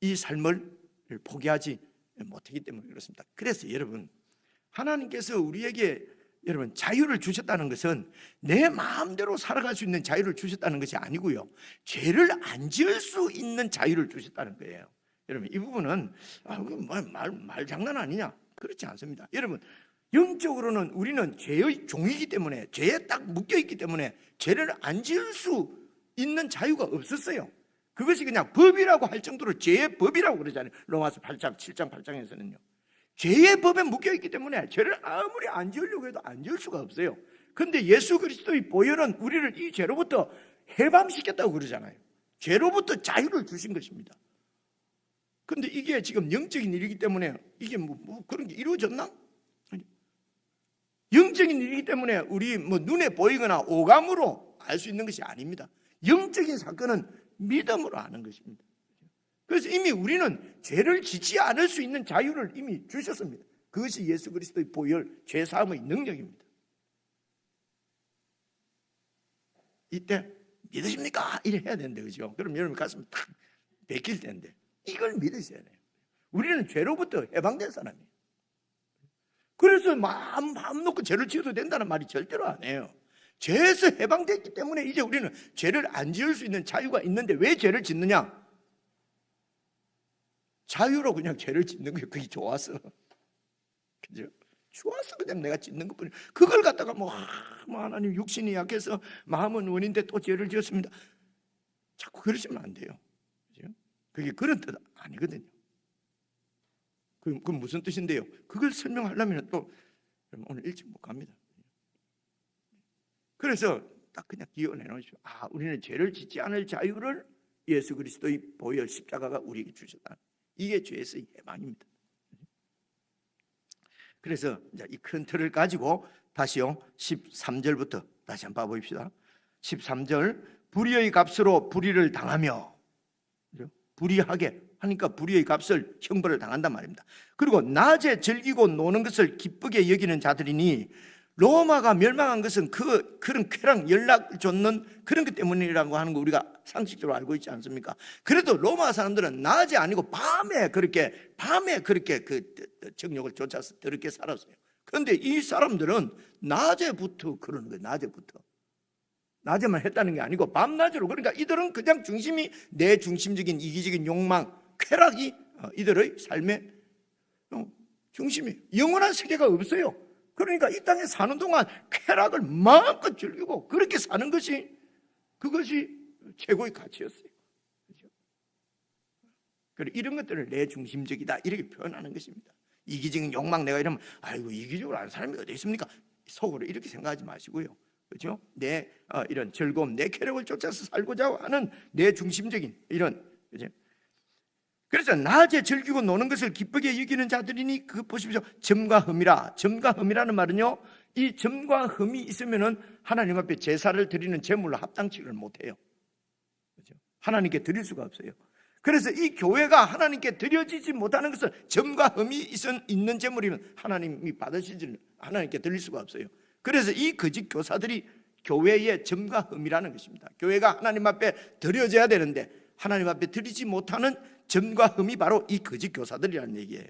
이 삶을 포기하지 못하기 때문에 그렇습니다. 그래서 여러분, 하나님께서 우리에게 여러분 자유를 주셨다는 것은 내 마음대로 살아갈 수 있는 자유를 주셨다는 것이 아니고요, 죄를 안 지을 수 있는 자유를 주셨다는 거예요. 여러분, 이 부분은 말 장난 아니냐? 그렇지 않습니다. 여러분, 영적으로는 우리는 죄의 종이기 때문에, 죄에 딱 묶여있기 때문에 죄를 안 지을 수 있는 자유가 없었어요. 그것이 그냥 법이라고 할 정도로 죄의 법이라고 그러잖아요. 로마서 8장, 7장, 8장에서는요. 죄의 법에 묶여있기 때문에 죄를 아무리 안 지으려고 해도 안 지을 수가 없어요. 그런데 예수 그리스도의 보혈은 우리를 이 죄로부터 해방시켰다고 그러잖아요. 죄로부터 자유를 주신 것입니다. 그런데 이게 지금 영적인 일이기 때문에 이게 그런 게 이루어졌나? 영적인 일이기 때문에 우리 눈에 보이거나 오감으로 알 수 있는 것이 아닙니다. 영적인 사건은 믿음으로 아는 것입니다. 그래서 이미 우리는 죄를 짓지 않을 수 있는 자유를 이미 주셨습니다. 그것이 예수 그리스도의 보혈, 죄사함의 능력입니다. 이때 믿으십니까? 이래 해야 되는데, 그죠? 그럼 여러분 가슴 탁 베낄 텐데, 이걸 믿으셔야 돼요. 우리는 죄로부터 해방된 사람이에요. 그래서 마음 놓고 죄를 지어도 된다는 말이 절대로 안 해요. 죄에서 해방됐기 때문에 이제 우리는 죄를 안 지을 수 있는 자유가 있는데, 왜 죄를 짓느냐? 자유로 그냥 죄를 짓는 거예요. 그게 좋아서. 그죠? 좋아서 그냥 내가 짓는 것 뿐이에요. 그걸 갖다가 하나님 육신이 약해서 마음은 원인데 또 죄를 지었습니다. 자꾸 그러시면 안 돼요. 그죠? 그게 그런 뜻 아니거든요. 그건 무슨 뜻인데요? 그걸 설명하려면 또 오늘 일찍 못 갑니다. 그래서 딱 그냥 기억해 놓으시오. 우리는 죄를 짓지 않을 자유를 예수 그리스도의 보혈 십자가가 우리에게 주셨다. 이게 죄에서의 해방입니다. 그래서 이제 이 큰 틀을 가지고 다시요 13절부터 다시 한번 봐봅시다. 13절 불의의 값으로 불의를 당하며, 불의하게 하니까 불의의 값을 형벌을 당한단 말입니다. 그리고 낮에 즐기고 노는 것을 기쁘게 여기는 자들이니, 로마가 멸망한 것은 그런 쾌락 연락 쫓는 그런 것 때문이라고 하는 거 우리가 상식적으로 알고 있지 않습니까? 그래도 로마 사람들은 낮에 아니고 밤에 그렇게 그 정욕을 쫓아서 그렇게 살았어요. 그런데 이 사람들은 낮에부터 그러는 거예요. 낮에만 했다는 게 아니고 밤낮으로. 그러니까 이들은 그냥 중심이 내 중심적인 이기적인 욕망, 쾌락이 이들의 삶의 중심이에요. 영원한 세계가 없어요. 그러니까 이 땅에 사는 동안 쾌락을 마음껏 즐기고 그렇게 사는 것이, 그것이 최고의 가치였어요. 그렇죠? 그리고 이런 것들을 내 중심적이다 이렇게 표현하는 것입니다. 이기적인 욕망, 내가 이러면 아이고 이기적으로 하는 사람이 어디 있습니까? 속으로 이렇게 생각하지 마시고요. 그렇죠? 내 이런 즐거움, 내 쾌락을 쫓아서 살고자 하는 내 중심적인 이런, 그렇죠? 그래서 낮에 즐기고 노는 것을 기쁘게 여기는 자들이니, 그 보십시오. 점과 흠이라. 점과 흠이라는 말은요, 이 점과 흠이 있으면은 하나님 앞에 제사를 드리는 제물로 합당치를 못해요. 그렇죠? 하나님께 드릴 수가 없어요. 그래서 이 교회가 하나님께 드려지지 못하는 것은 점과 흠이 있는 제물이면 하나님이 받으시지, 하나님께 드릴 수가 없어요. 그래서 이 거짓 교사들이 교회의 점과 흠이라는 것입니다. 교회가 하나님 앞에 드려져야 되는데 하나님 앞에 드리지 못하는 점과 흠이 바로 이 거짓 교사들이라는 얘기예요.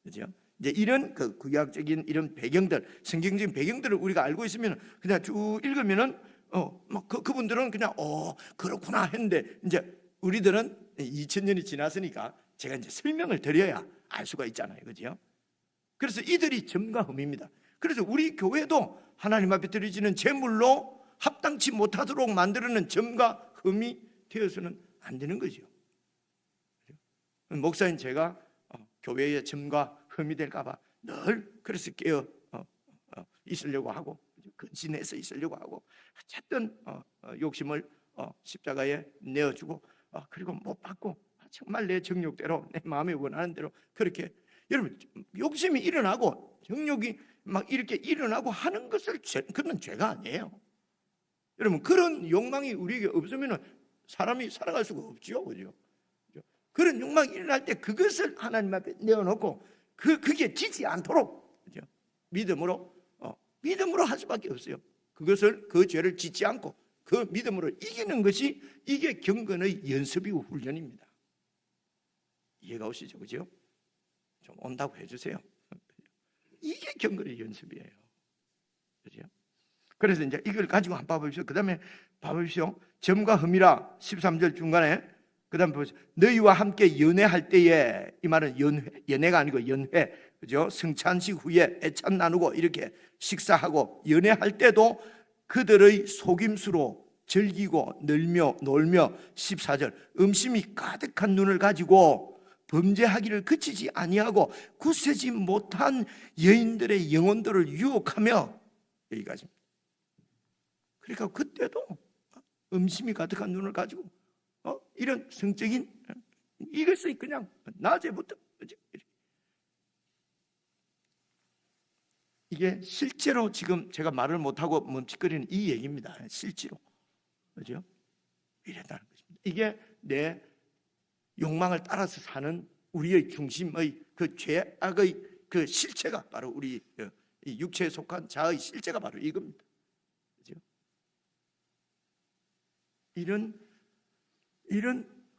그렇죠? 이제 이런 그 구약적인 이런 배경들, 성경적인 배경들을 우리가 알고 있으면 그냥 쭉 읽으면은 그분들은 그냥 그렇구나 했는데, 이제 우리들은 2000년이 지났으니까 제가 이제 설명을 드려야 알 수가 있잖아요. 그렇죠? 그래서 이들이 점과 흠입니다. 그래서 우리 교회도 하나님 앞에 드려지는 제물로 합당치 못하도록 만드는 점과 흠이 되어서는 안 되는 거죠. 목사인 제가 교회의 점과 흠이 될까 봐 늘 그래서 깨어 있으려고 하고, 근신해서 있으려고 하고, 어쨌든 욕심을 십자가에 내어주고, 그리고 못 받고 정말 내 정욕대로, 내 마음에 원하는 대로 그렇게, 여러분 욕심이 일어나고 정욕이 막 이렇게 일어나고 하는 것을 그건 죄가 아니에요. 여러분 그런 욕망이 우리에게 없으면 사람이 살아갈 수가 없죠. 그죠? 그런 욕망이 일어날 때 그것을 하나님 앞에 내어놓고 그게 지지 않도록, 그죠? 믿음으로 할 수밖에 없어요. 그 죄를 짓지 않고 그 믿음으로 이기는 것이, 이게 경건의 연습이고 훈련입니다. 이해가 오시죠? 그죠? 좀 온다고 해주세요. 이게 경건의 연습이에요. 그죠? 그래서 이제 이걸 가지고 한번 봐보십시오. 그 다음에 봐보십시오. 점과 흠이라 13절 중간에, 그 다음에 보십시오. 너희와 함께 연회할 때에, 이 말은 연회가 아니고 연회, 그죠? 성찬식 후에 애찬 나누고 이렇게 식사하고 연회할 때도 그들의 속임수로 즐기고 놀며 14절 음심이 가득한 눈을 가지고 범죄하기를 그치지 아니하고 굳세지 못한 여인들의 영혼들을 유혹하며, 여기까지입니다. 그러니까 그때도 음심이 가득한 눈을 가지고 이런 성적인 이것이 그냥 낮에부터, 이게 실제로 지금 제가 말을 못하고 멈칫거리는 이 얘기입니다. 실제로. 그죠? 이랬다는 것입니다. 이게 내 욕망을 따라서 사는 우리의 중심의 그 죄악의 그 실체가 바로 우리 이 육체에 속한 자의 실체가 바로 이겁니다. 그죠?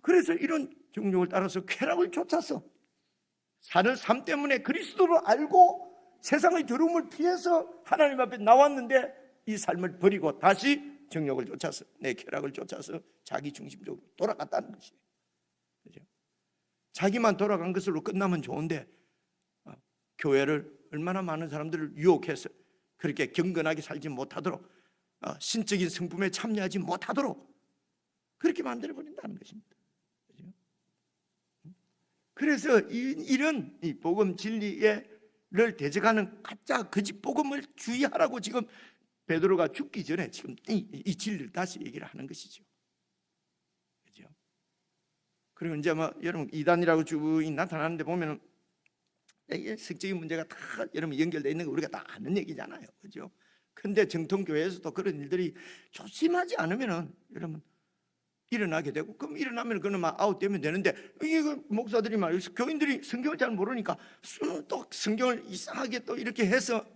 그래서 이런 정욕을 따라서 쾌락을 쫓아서 사는 삶 때문에 그리스도를 알고 세상의 더러움을 피해서 하나님 앞에 나왔는데 이 삶을 버리고 다시 정욕을 쫓아서, 내 쾌락을 쫓아서 자기 중심적으로 돌아갔다는 것이에요. 그죠? 자기만 돌아간 것으로 끝나면 좋은데 교회를 얼마나 많은 사람들을 유혹해서 그렇게 경건하게 살지 못하도록, 신적인 성품에 참여하지 못하도록 그렇게 만들어 버린다는 것입니다. 그죠? 그래서 이런 이 복음 진리를 대적하는 가짜 거짓 복음을 주의하라고 지금 베드로가 죽기 전에 지금 이 진리를 다시 얘기를 하는 것이죠. 그죠? 그리고 이제 뭐 여러분 이단이라고 쭉 나타나는데 보면은 이게 성적인 문제가 다 여러분 연결되어 있는 거 우리가 다 아는 얘기잖아요. 그죠? 근데 정통교회에서도 그런 일들이 조심하지 않으면은 여러분 일어나게 되고, 그럼 일어나면 그는 막 아웃되면 되는데, 이거 목사들이 말이죠, 교인들이 성경을 잘 모르니까 또 성경을 이상하게 또 이렇게 해서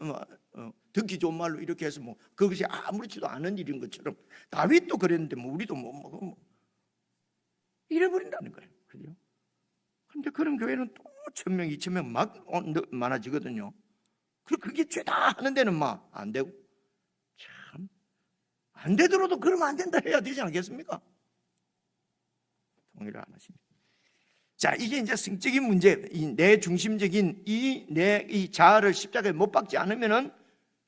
듣기 좋은 말로 이렇게 해서 뭐 그것이 아무렇지도 않은 일인 것처럼, 다윗도 그랬는데 뭐 우리도 뭐 이래버린다는 거예요. 그죠? 근데 그런 교회는 또 1,000명, 2,000명 막 많아지거든요. 그게 죄다 하는 데는 막 안 되고, 참 안 되더라도 그러면 안 된다 해야 되지 않겠습니까? 동의를 안 하십니다. 자, 이게 이제 성적인 문제, 내 중심적인 이 자아를 십자가에 못 박지 않으면은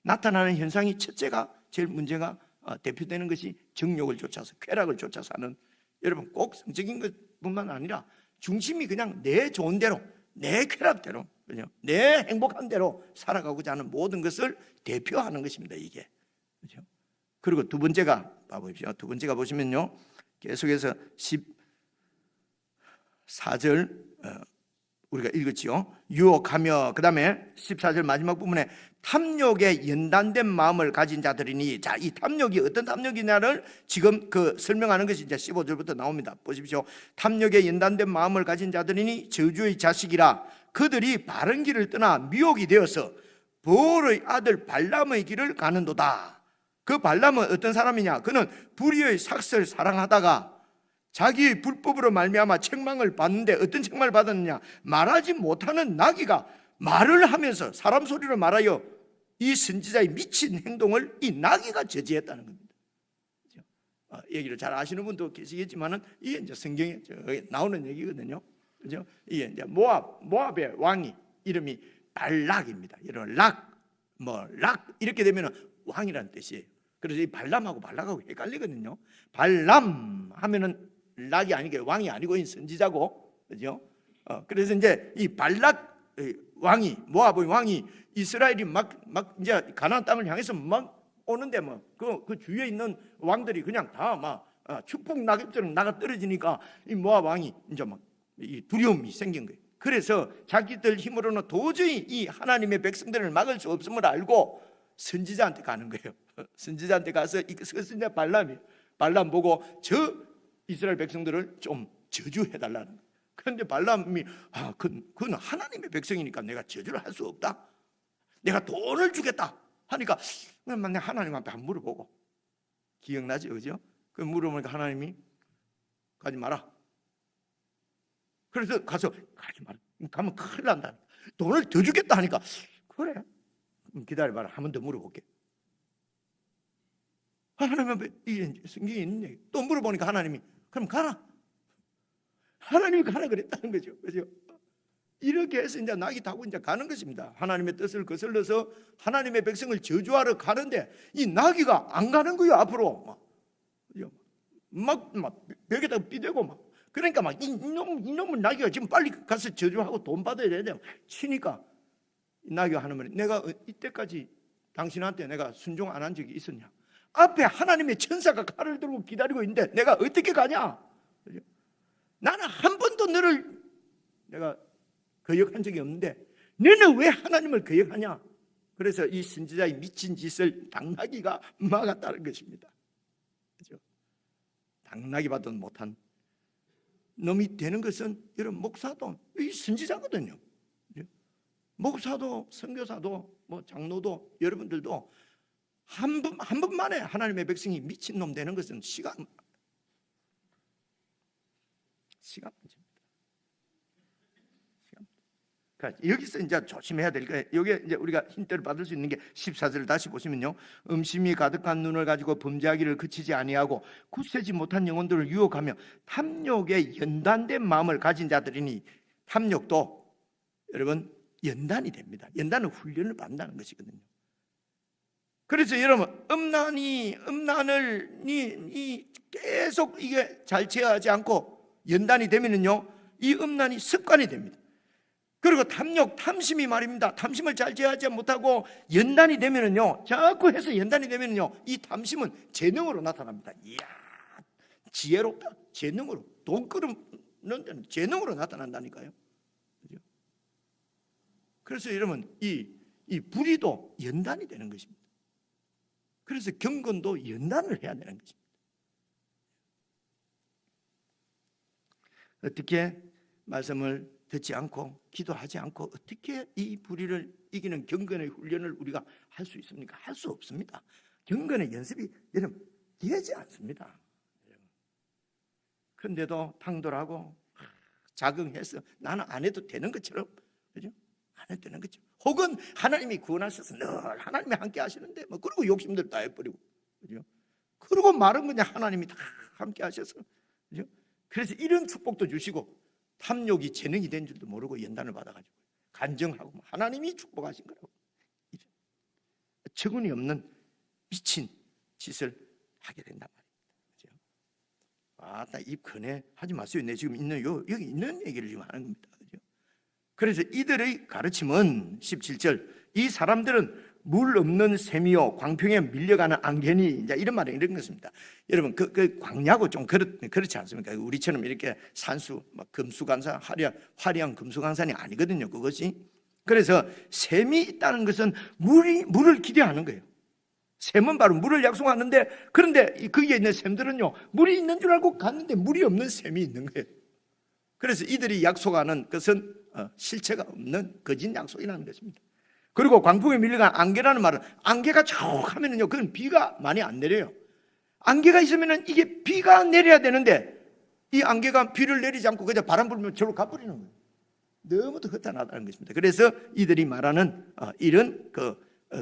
나타나는 현상이, 첫째가 제일 문제가 대표되는 것이 정욕을 쫓아서, 쾌락을 쫓아서 하는, 여러분 꼭 성적인 것뿐만 아니라 중심이 그냥 내 좋은 대로, 내 쾌락대로, 그죠? 내 행복한 대로 살아가고자 하는 모든 것을 대표하는 것입니다. 이게, 그죠? 그리고 두 번째가 봐보십시오. 두 번째가 보시면요, 계속해서 14절 우리가 읽었지요. 유혹하며, 그 다음에 14절 마지막 부분에 탐욕에 연단된 마음을 가진 자들이니, 자, 이 탐욕이 어떤 탐욕이냐를 지금 설명하는 것이 이제 15절부터 나옵니다. 보십시오. 탐욕에 연단된 마음을 가진 자들이니 저주의 자식이라, 그들이 바른 길을 떠나 미혹이 되어서 보올의 아들 발람의 길을 가는도다. 그 발람은 어떤 사람이냐? 그는 불의의 삭슬 사랑하다가 자기의 불법으로 말미암아 책망을 받는데, 어떤 책망을 받았느냐? 말하지 못하는 나귀가 말을 하면서 사람 소리로 말하여 이 선지자의 미친 행동을 이 나귀가 저지했다는 겁니다. 얘기를 잘 아시는 분도 계시겠지만은 이게 이제 성경에 나오는 얘기거든요. 그죠? 이게 이제 모압의 왕이 이름이 발락입니다. 이런 락 이렇게 되면은 왕이라는 뜻이에요. 그래서 이 발람하고 발락하고 헷갈리거든요. 발람 하면은 락이 아니게 왕이 아니고 선지자고, 그죠? 그래서 이제 이 발락 왕이, 모압의 왕이 이스라엘이 막 이제 가나안 땅을 향해서 막 오는데 뭐 그 주위에 있는 왕들이 그냥 다 막 축복 낙엽처럼 나가 떨어지니까 이 모압 왕이 이제 막 이 두려움이 생긴 거예요. 그래서 자기들 힘으로는 도저히 이 하나님의 백성들을 막을 수 없음을 알고 선지자한테 가는 거예요. 선지자한테 가서 이 선지자 발람 보고 저 이스라엘 백성들을 좀 저주해달라는 거예요. 그런데 발람이 그건 하나님의 백성이니까 내가 저주를 할 수 없다. 내가 돈을 주겠다 하니까 하나님 앞에 한번 물어보고, 기억나죠? 그죠? 그 물어보니까 하나님이 가지 마라. 그래서 가서 가지 마라. 가면 큰일 난다. 돈을 더 주겠다 하니까 그래. 기다려봐라. 한 번 더 물어볼게. 하나님 이게 성경에 있는 얘기. 또 물어보니까 하나님이 그럼 가라. 하나님이 가라 그랬다는 거죠. 그죠? 이렇게 해서 이제 낙이 타고 이제 가는 것입니다. 하나님의 뜻을 거슬러서 하나님의 백성을 저주하러 가는데 이 나귀가 안 가는 거예요. 앞으로 막 벽에다가 삐대고 막. 그러니까 막 이놈은 나귀가 지금 빨리 가서 저주하고 돈 받아야 돼요. 치니까 나귀가 하는 말이, 내가 이때까지 당신한테 내가 순종 안 한 적이 있었냐? 앞에 하나님의 천사가 칼을 들고 기다리고 있는데 내가 어떻게 가냐? 나는 한 번도 너를 내가 거역한 적이 없는데 너는 왜 하나님을 거역하냐? 그래서 이 선지자의 미친 짓을 당나귀가 막았다는 것입니다. 그렇죠? 당나귀 봐도 못한 놈이 되는 것은 여러분 목사도 이 선지자거든요. 목사도 선교사도 뭐 장로도 여러분들도 한 번만에 하나님의 백성이 미친놈 되는 것은 시간 문제입니다. 그러니까 여기서 이제 조심해야 될 게, 여기 이제 우리가 힌트를 받을 수 있는 게 14절을 다시 보시면요, 음심이 가득한 눈을 가지고 범죄하기를 그치지 아니하고 굳세지 못한 영혼들을 유혹하며 탐욕에 연단된 마음을 가진 자들이니, 탐욕도 여러분 연단이 됩니다. 연단은 훈련을 받는다는 것이거든요. 그래서 여러분 음란을 계속 이게 잘 제어하지 않고 연단이 되면은요, 이 음란이 습관이 됩니다. 그리고 탐욕, 탐심이 말입니다. 탐심을 잘 제어하지 못하고 연단이 되면은요, 자꾸 해서 연단이 되면은요, 이 탐심은 재능으로 나타납니다. 이야, 지혜롭다. 재능으로. 돈 끄는 데는 재능으로 나타난다니까요. 그죠? 그래서 여러분, 이 불의도 연단이 되는 것입니다. 그래서 경건도 연단을 해야 되는 것입니다. 어떻게 말씀을 듣지 않고 기도하지 않고 어떻게 이 불의를 이기는 경건의 훈련을 우리가 할 수 있습니까? 할 수 없습니다. 경건의 연습이 여러분 되지 않습니다. 그런데도 탕돌하고 자긍해서 나는 안 해도 되는 것처럼, 그죠? 안 해도 되는 것처럼. 혹은 하나님이 구원하셔서 늘 하나님이 함께 하시는데 뭐 그리고 욕심들 다 해버리고, 그죠? 그리고 말은 그냥 하나님이 다 함께 하셔서, 그죠? 그래서 이런 축복도 주시고 탐욕이 재능이 된 줄도 모르고 연단을 받아가지고 간증하고 하나님이 축복하신 거라고 적은이 없는 미친 짓을 하게 된단 말이에요. 아따 입 크네 하지 마세요. 내 지금 있는 여기 있는 얘기를 지금 하는 겁니다. 그죠? 그래서 이들의 가르침은 17절 이 사람들은 물 없는 샘이요 광평에 밀려가는 안개니, 이제 이런 말이 이런 것입니다. 여러분 그 광야고 좀 그렇지 않습니까? 우리처럼 이렇게 산수 막 금수강산 화려한 금수강산이 아니거든요. 그것이. 그래서 샘이 있다는 것은 물을 기대하는 거예요. 샘은 바로 물을 약속하는데, 그런데 거기에 있는 샘들은요, 물이 있는 줄 알고 갔는데 물이 없는 샘이 있는 거예요. 그래서 이들이 약속하는 것은 실체가 없는 거짓 약속이라는 것입니다. 그리고 광풍에 밀려간 안개라는 말은, 안개가 쭉 하면은요, 그건 비가 많이 안 내려요. 안개가 있으면은 이게 비가 내려야 되는데, 이 안개가 비를 내리지 않고 그냥 바람 불면 저로 가버리는 거예요. 너무도 허탄하다는 것입니다. 그래서 이들이 말하는 이런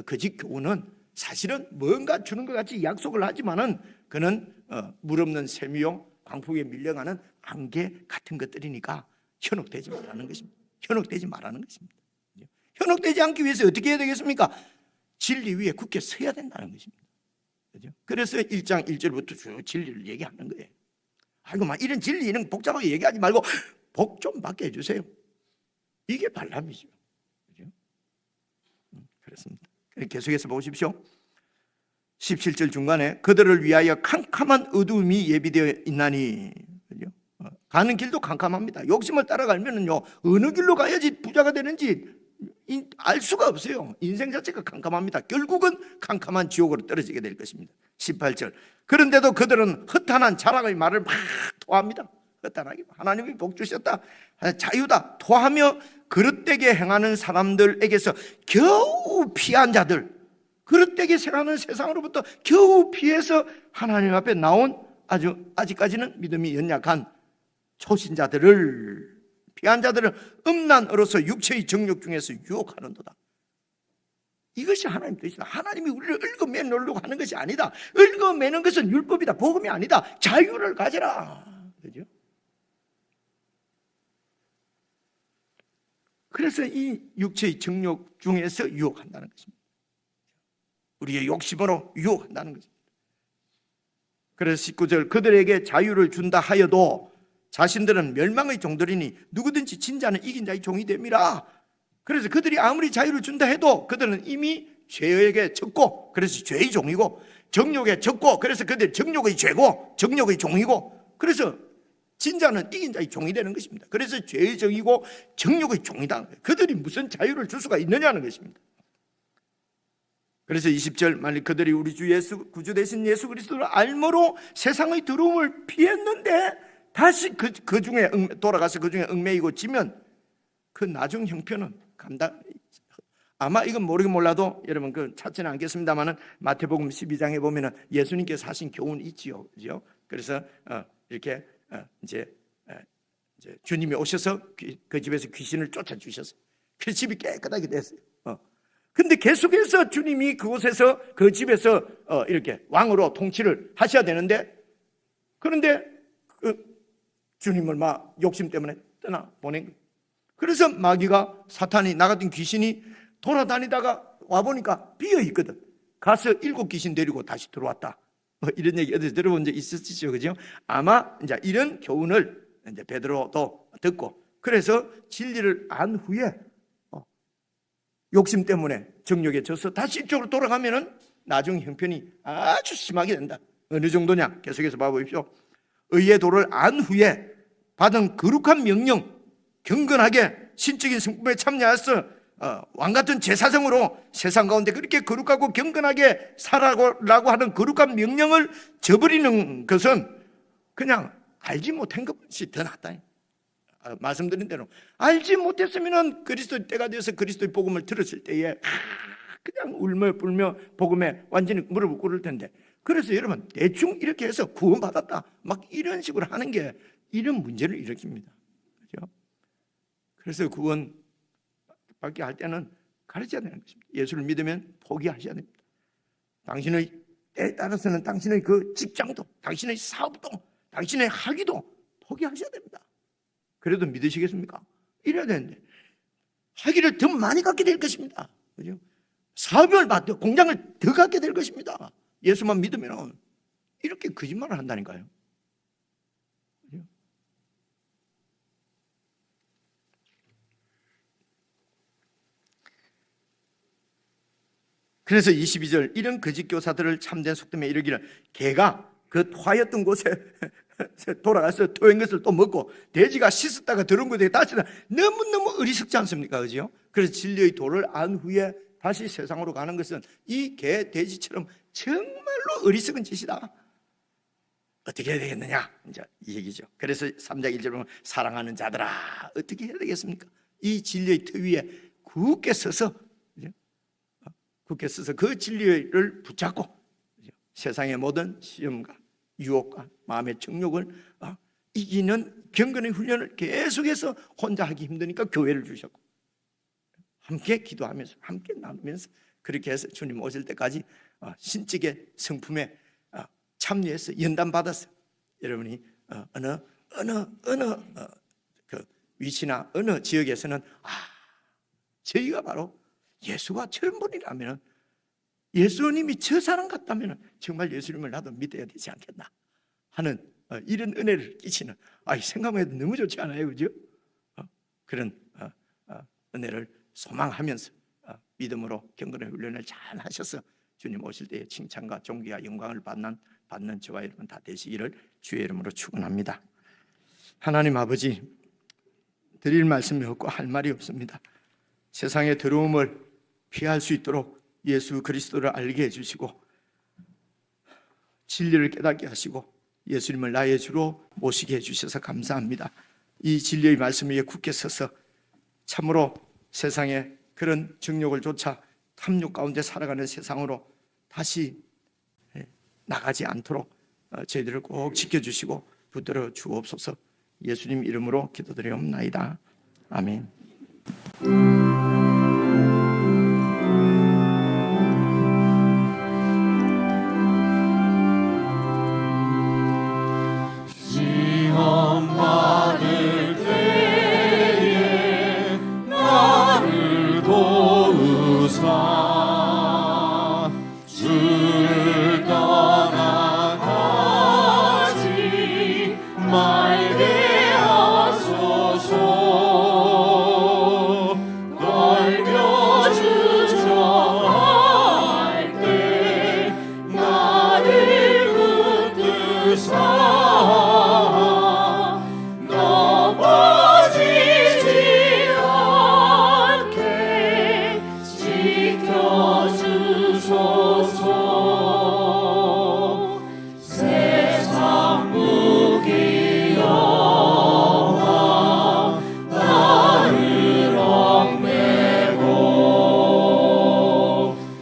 거짓 교훈은 사실은 뭔가 주는 것 같이 약속을 하지만은 그는 물 없는 샘이요 광풍에 밀려가는 안개 같은 것들이니까 현혹되지 말라는 것입니다. 현혹되지 말라는 것입니다. 현혹되지 않기 위해서 어떻게 해야 되겠습니까? 진리 위에 굳게 서야 된다는 것입니다. 그죠? 그래서 1장 1절부터 쭉 진리를 얘기하는 거예요. 아이고 막 이런 진리 이런 복잡하게 얘기하지 말고 복 좀 받게 해주세요. 이게 발람이죠. 그죠? 그렇습니다. 계속해서 보십시오. 17절 중간에 그들을 위하여 캄캄한 어두움이 예비되어 있나니, 그죠? 가는 길도 캄캄합니다. 욕심을 따라가면은요 어느 길로 가야지 부자가 되는지 알 수가 없어요. 인생 자체가 캄캄합니다. 결국은 캄캄한 지옥으로 떨어지게 될 것입니다. 18절 그런데도 그들은 허탄한 자랑의 말을 막 토합니다. 허탄하게 하나님이 복 주셨다, 자유다 토하며 그릇되게 행하는 사람들에게서 겨우 피한 자들, 그릇되게 생각하는 세상으로부터 겨우 피해서 하나님 앞에 나온 아직까지는 믿음이 연약한 초신자들을, 피한 자들을 음란으로서 육체의 정욕 중에서 유혹하는도다. 이것이 하나님 뜻이다. 하나님이 우리를 얽어매놓으려고 하는 것이 아니다. 얽어매는 것은 율법이다. 복음이 아니다. 자유를 가져라. 그죠? 그래서 이 육체의 정욕 중에서 유혹한다는 것입니다. 우리의 욕심으로 유혹한다는 것입니다. 그래서 19절 그들에게 자유를 준다 하여도 자신들은 멸망의 종들이니 누구든지 진자는 이긴 자의 종이 됨이라. 그래서 그들이 아무리 자유를 준다 해도 그들은 이미 죄에게 졌고, 그래서 죄의 종이고, 정욕에 졌고, 그래서 그들 정욕의 죄고 정욕의 종이고, 그래서 진자는 이긴 자의 종이 되는 것입니다. 그래서 죄의 종이고 정욕의 종이다. 그들이 무슨 자유를 줄 수가 있느냐는 것입니다. 그래서 20절 만일 그들이 우리 주 예수 구주 되신 예수 그리스도를 알므로 세상의 더러움을 피했는데 다시 그 중에 돌아가서 그 중에 얽매이고 지면 그 나중 형편은 아마 이건 모르긴 몰라도 여러분 그 찾지는 않겠습니다만은 마태복음 12장에 보면은 예수님께서 하신 교훈이 있지요, 그죠? 그래서 이렇게 이제 주님이 오셔서 그 집에서 귀신을 쫓아 주셨어요. 그 집이 깨끗하게 됐어요. 근데 계속해서 주님이 그곳에서 그 집에서 이렇게 왕으로 통치를 하셔야 되는데, 그런데 그 주님을 막 욕심 때문에 떠나 보낸 거예요. 그래서 마귀가 사탄이 나 같은 귀신이 돌아다니다가 와보니까 비어있거든. 가서 7 귀신 데리고 다시 들어왔다. 이런 얘기 어디서 들어본 적 있으시죠? 그죠? 아마 이제 이런 교훈을 이제 베드로도 듣고, 그래서 진리를 안 후에 욕심 때문에 정욕에 져서 다시 이쪽으로 돌아가면은 나중 형편이 아주 심하게 된다. 어느 정도냐? 계속해서 봐보십시오. 의의 도를 안 후에 받은 거룩한 명령, 경건하게 신적인 성품에 참여해서 왕같은 제사장으로 세상 가운데 그렇게 거룩하고 경건하게 살아라고 하는 거룩한 명령을 저버리는 것은 그냥 알지 못한 것이 더 낫다. 말씀드린 대로 알지 못했으면 그리스도의 때가 되어서 그리스도의 복음을 들었을 때에 그냥 울며 불며 복음에 완전히 무릎을 꿇을 텐데, 그래서 여러분 대충 이렇게 해서 구원받았다 막 이런 식으로 하는 게 이런 문제를 일으킵니다. 그렇죠? 그래서 구원 받게 할 때는 가르쳐야 되는 것입니다. 예수를 믿으면 포기하셔야 됩니다. 당신의 때에 따라서는 당신의 그 직장도, 당신의 사업도, 당신의 학위도 포기하셔야 됩니다. 그래도 믿으시겠습니까? 이래야 되는데 학위를 더 많이 갖게 될 것입니다. 그죠? 사업을 받고 공장을 더 갖게 될 것입니다. 예수만 믿으면 이렇게 거짓말을 한다니까요. 그죠? 그래서 22절, 이런 거짓 교사들을 참된 속담에 이르기를 개가 그 토하였던 곳에 돌아가서 토한 것을 또 먹고 돼지가 씻었다가 더러운 것에 다시 너무너무 어리석지 않습니까? 그죠? 그래서 진리의 도를 안 후에 다시 세상으로 가는 것은 이 개, 돼지처럼 정말로 어리석은 짓이다. 어떻게 해야 되겠느냐? 이제 이 얘기죠. 그래서 3장 1절 보면 사랑하는 자들아, 어떻게 해야 되겠습니까? 이 진리의 터 위에 굳게 서서 그 진리를 붙잡고 세상의 모든 시험과 유혹과 마음의 정욕을 이기는 경건의 훈련을 계속해서 혼자 하기 힘드니까 교회를 주셨고, 함께 기도하면서 함께 나누면서 그렇게 해서 주님 오실 때까지 신적의 성품에 참여해서 연단 받았어요. 여러분이 어느 그 위치나 어느 지역에서는 저희가 바로 예수가 저런 분이라면, 예수님이 저 사람 같다면 정말 예수님을 나도 믿어야 되지 않겠나 하는 이런 은혜를 끼치는, 생각만 해도 너무 좋지 않아요? 그죠? 그런 은혜를 소망하면서 믿음으로 경건의 훈련을 잘 하셔서 주님 오실 때에 칭찬과 존귀와 영광을 받는 저와 여러분 다 되시기를 주의 이름으로 축원합니다. 하나님 아버지, 드릴 말씀이 없고 할 말이 없습니다. 세상의 더러움을 피할 수 있도록 예수 그리스도를 알게 해주시고 진리를 깨닫게 하시고 예수님을 나의 주로 모시게 해주셔서 감사합니다. 이 진리의 말씀 위에 굳게 서서 참으로 세상의 그런 정욕을 쫓아 탐욕 가운데 살아가는 세상으로 다시 나가지 않도록 저희들을 꼭 지켜주시고 붙들어 주옵소서. 예수님 이름으로 기도드리옵나이다. 아멘. 시험 받을 때에 나를 도우사 주를 떠나가지 말게 하소서. 떨며 주저할 때 나를 붙드사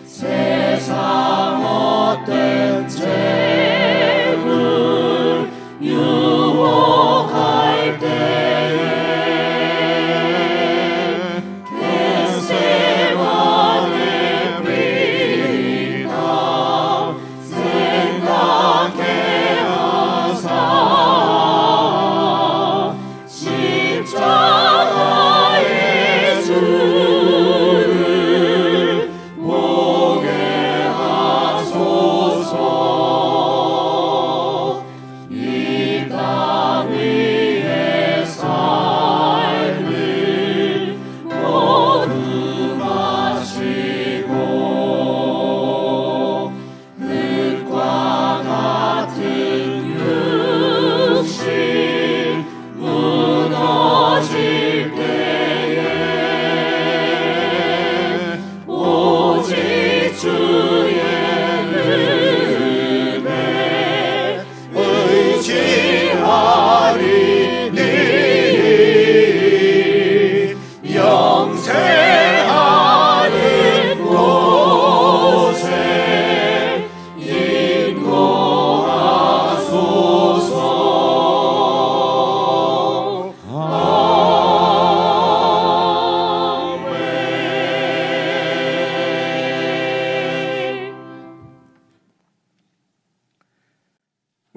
세상 어떤 죄를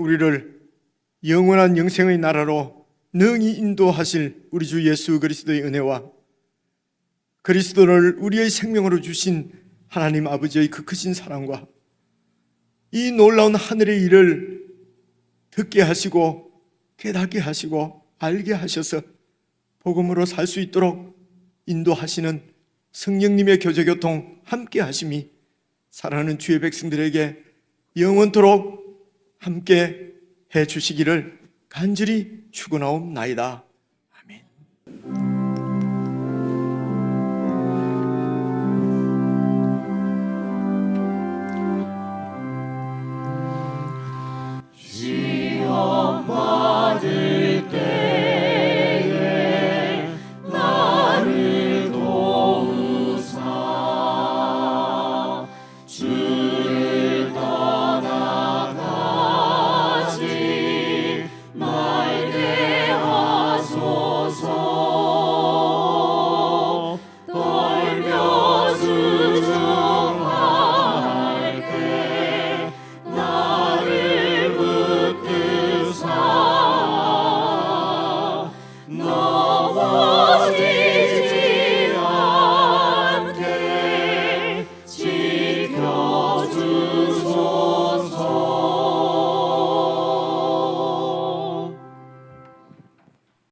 우리를 영원한 영생의 나라로 능히 인도하실 우리 주 예수 그리스도의 은혜와 그리스도를 우리의 생명으로 주신 하나님 아버지의 그 크신 사랑과 이 놀라운 하늘의 일을 듣게 하시고 깨닫게 하시고 알게 하셔서 복음으로 살 수 있도록 인도하시는 성령님의 교제교통 함께 하심이 사랑하는 주의 백성들에게 영원토록 함께 해 주시기를 간절히 축원하옵나이다.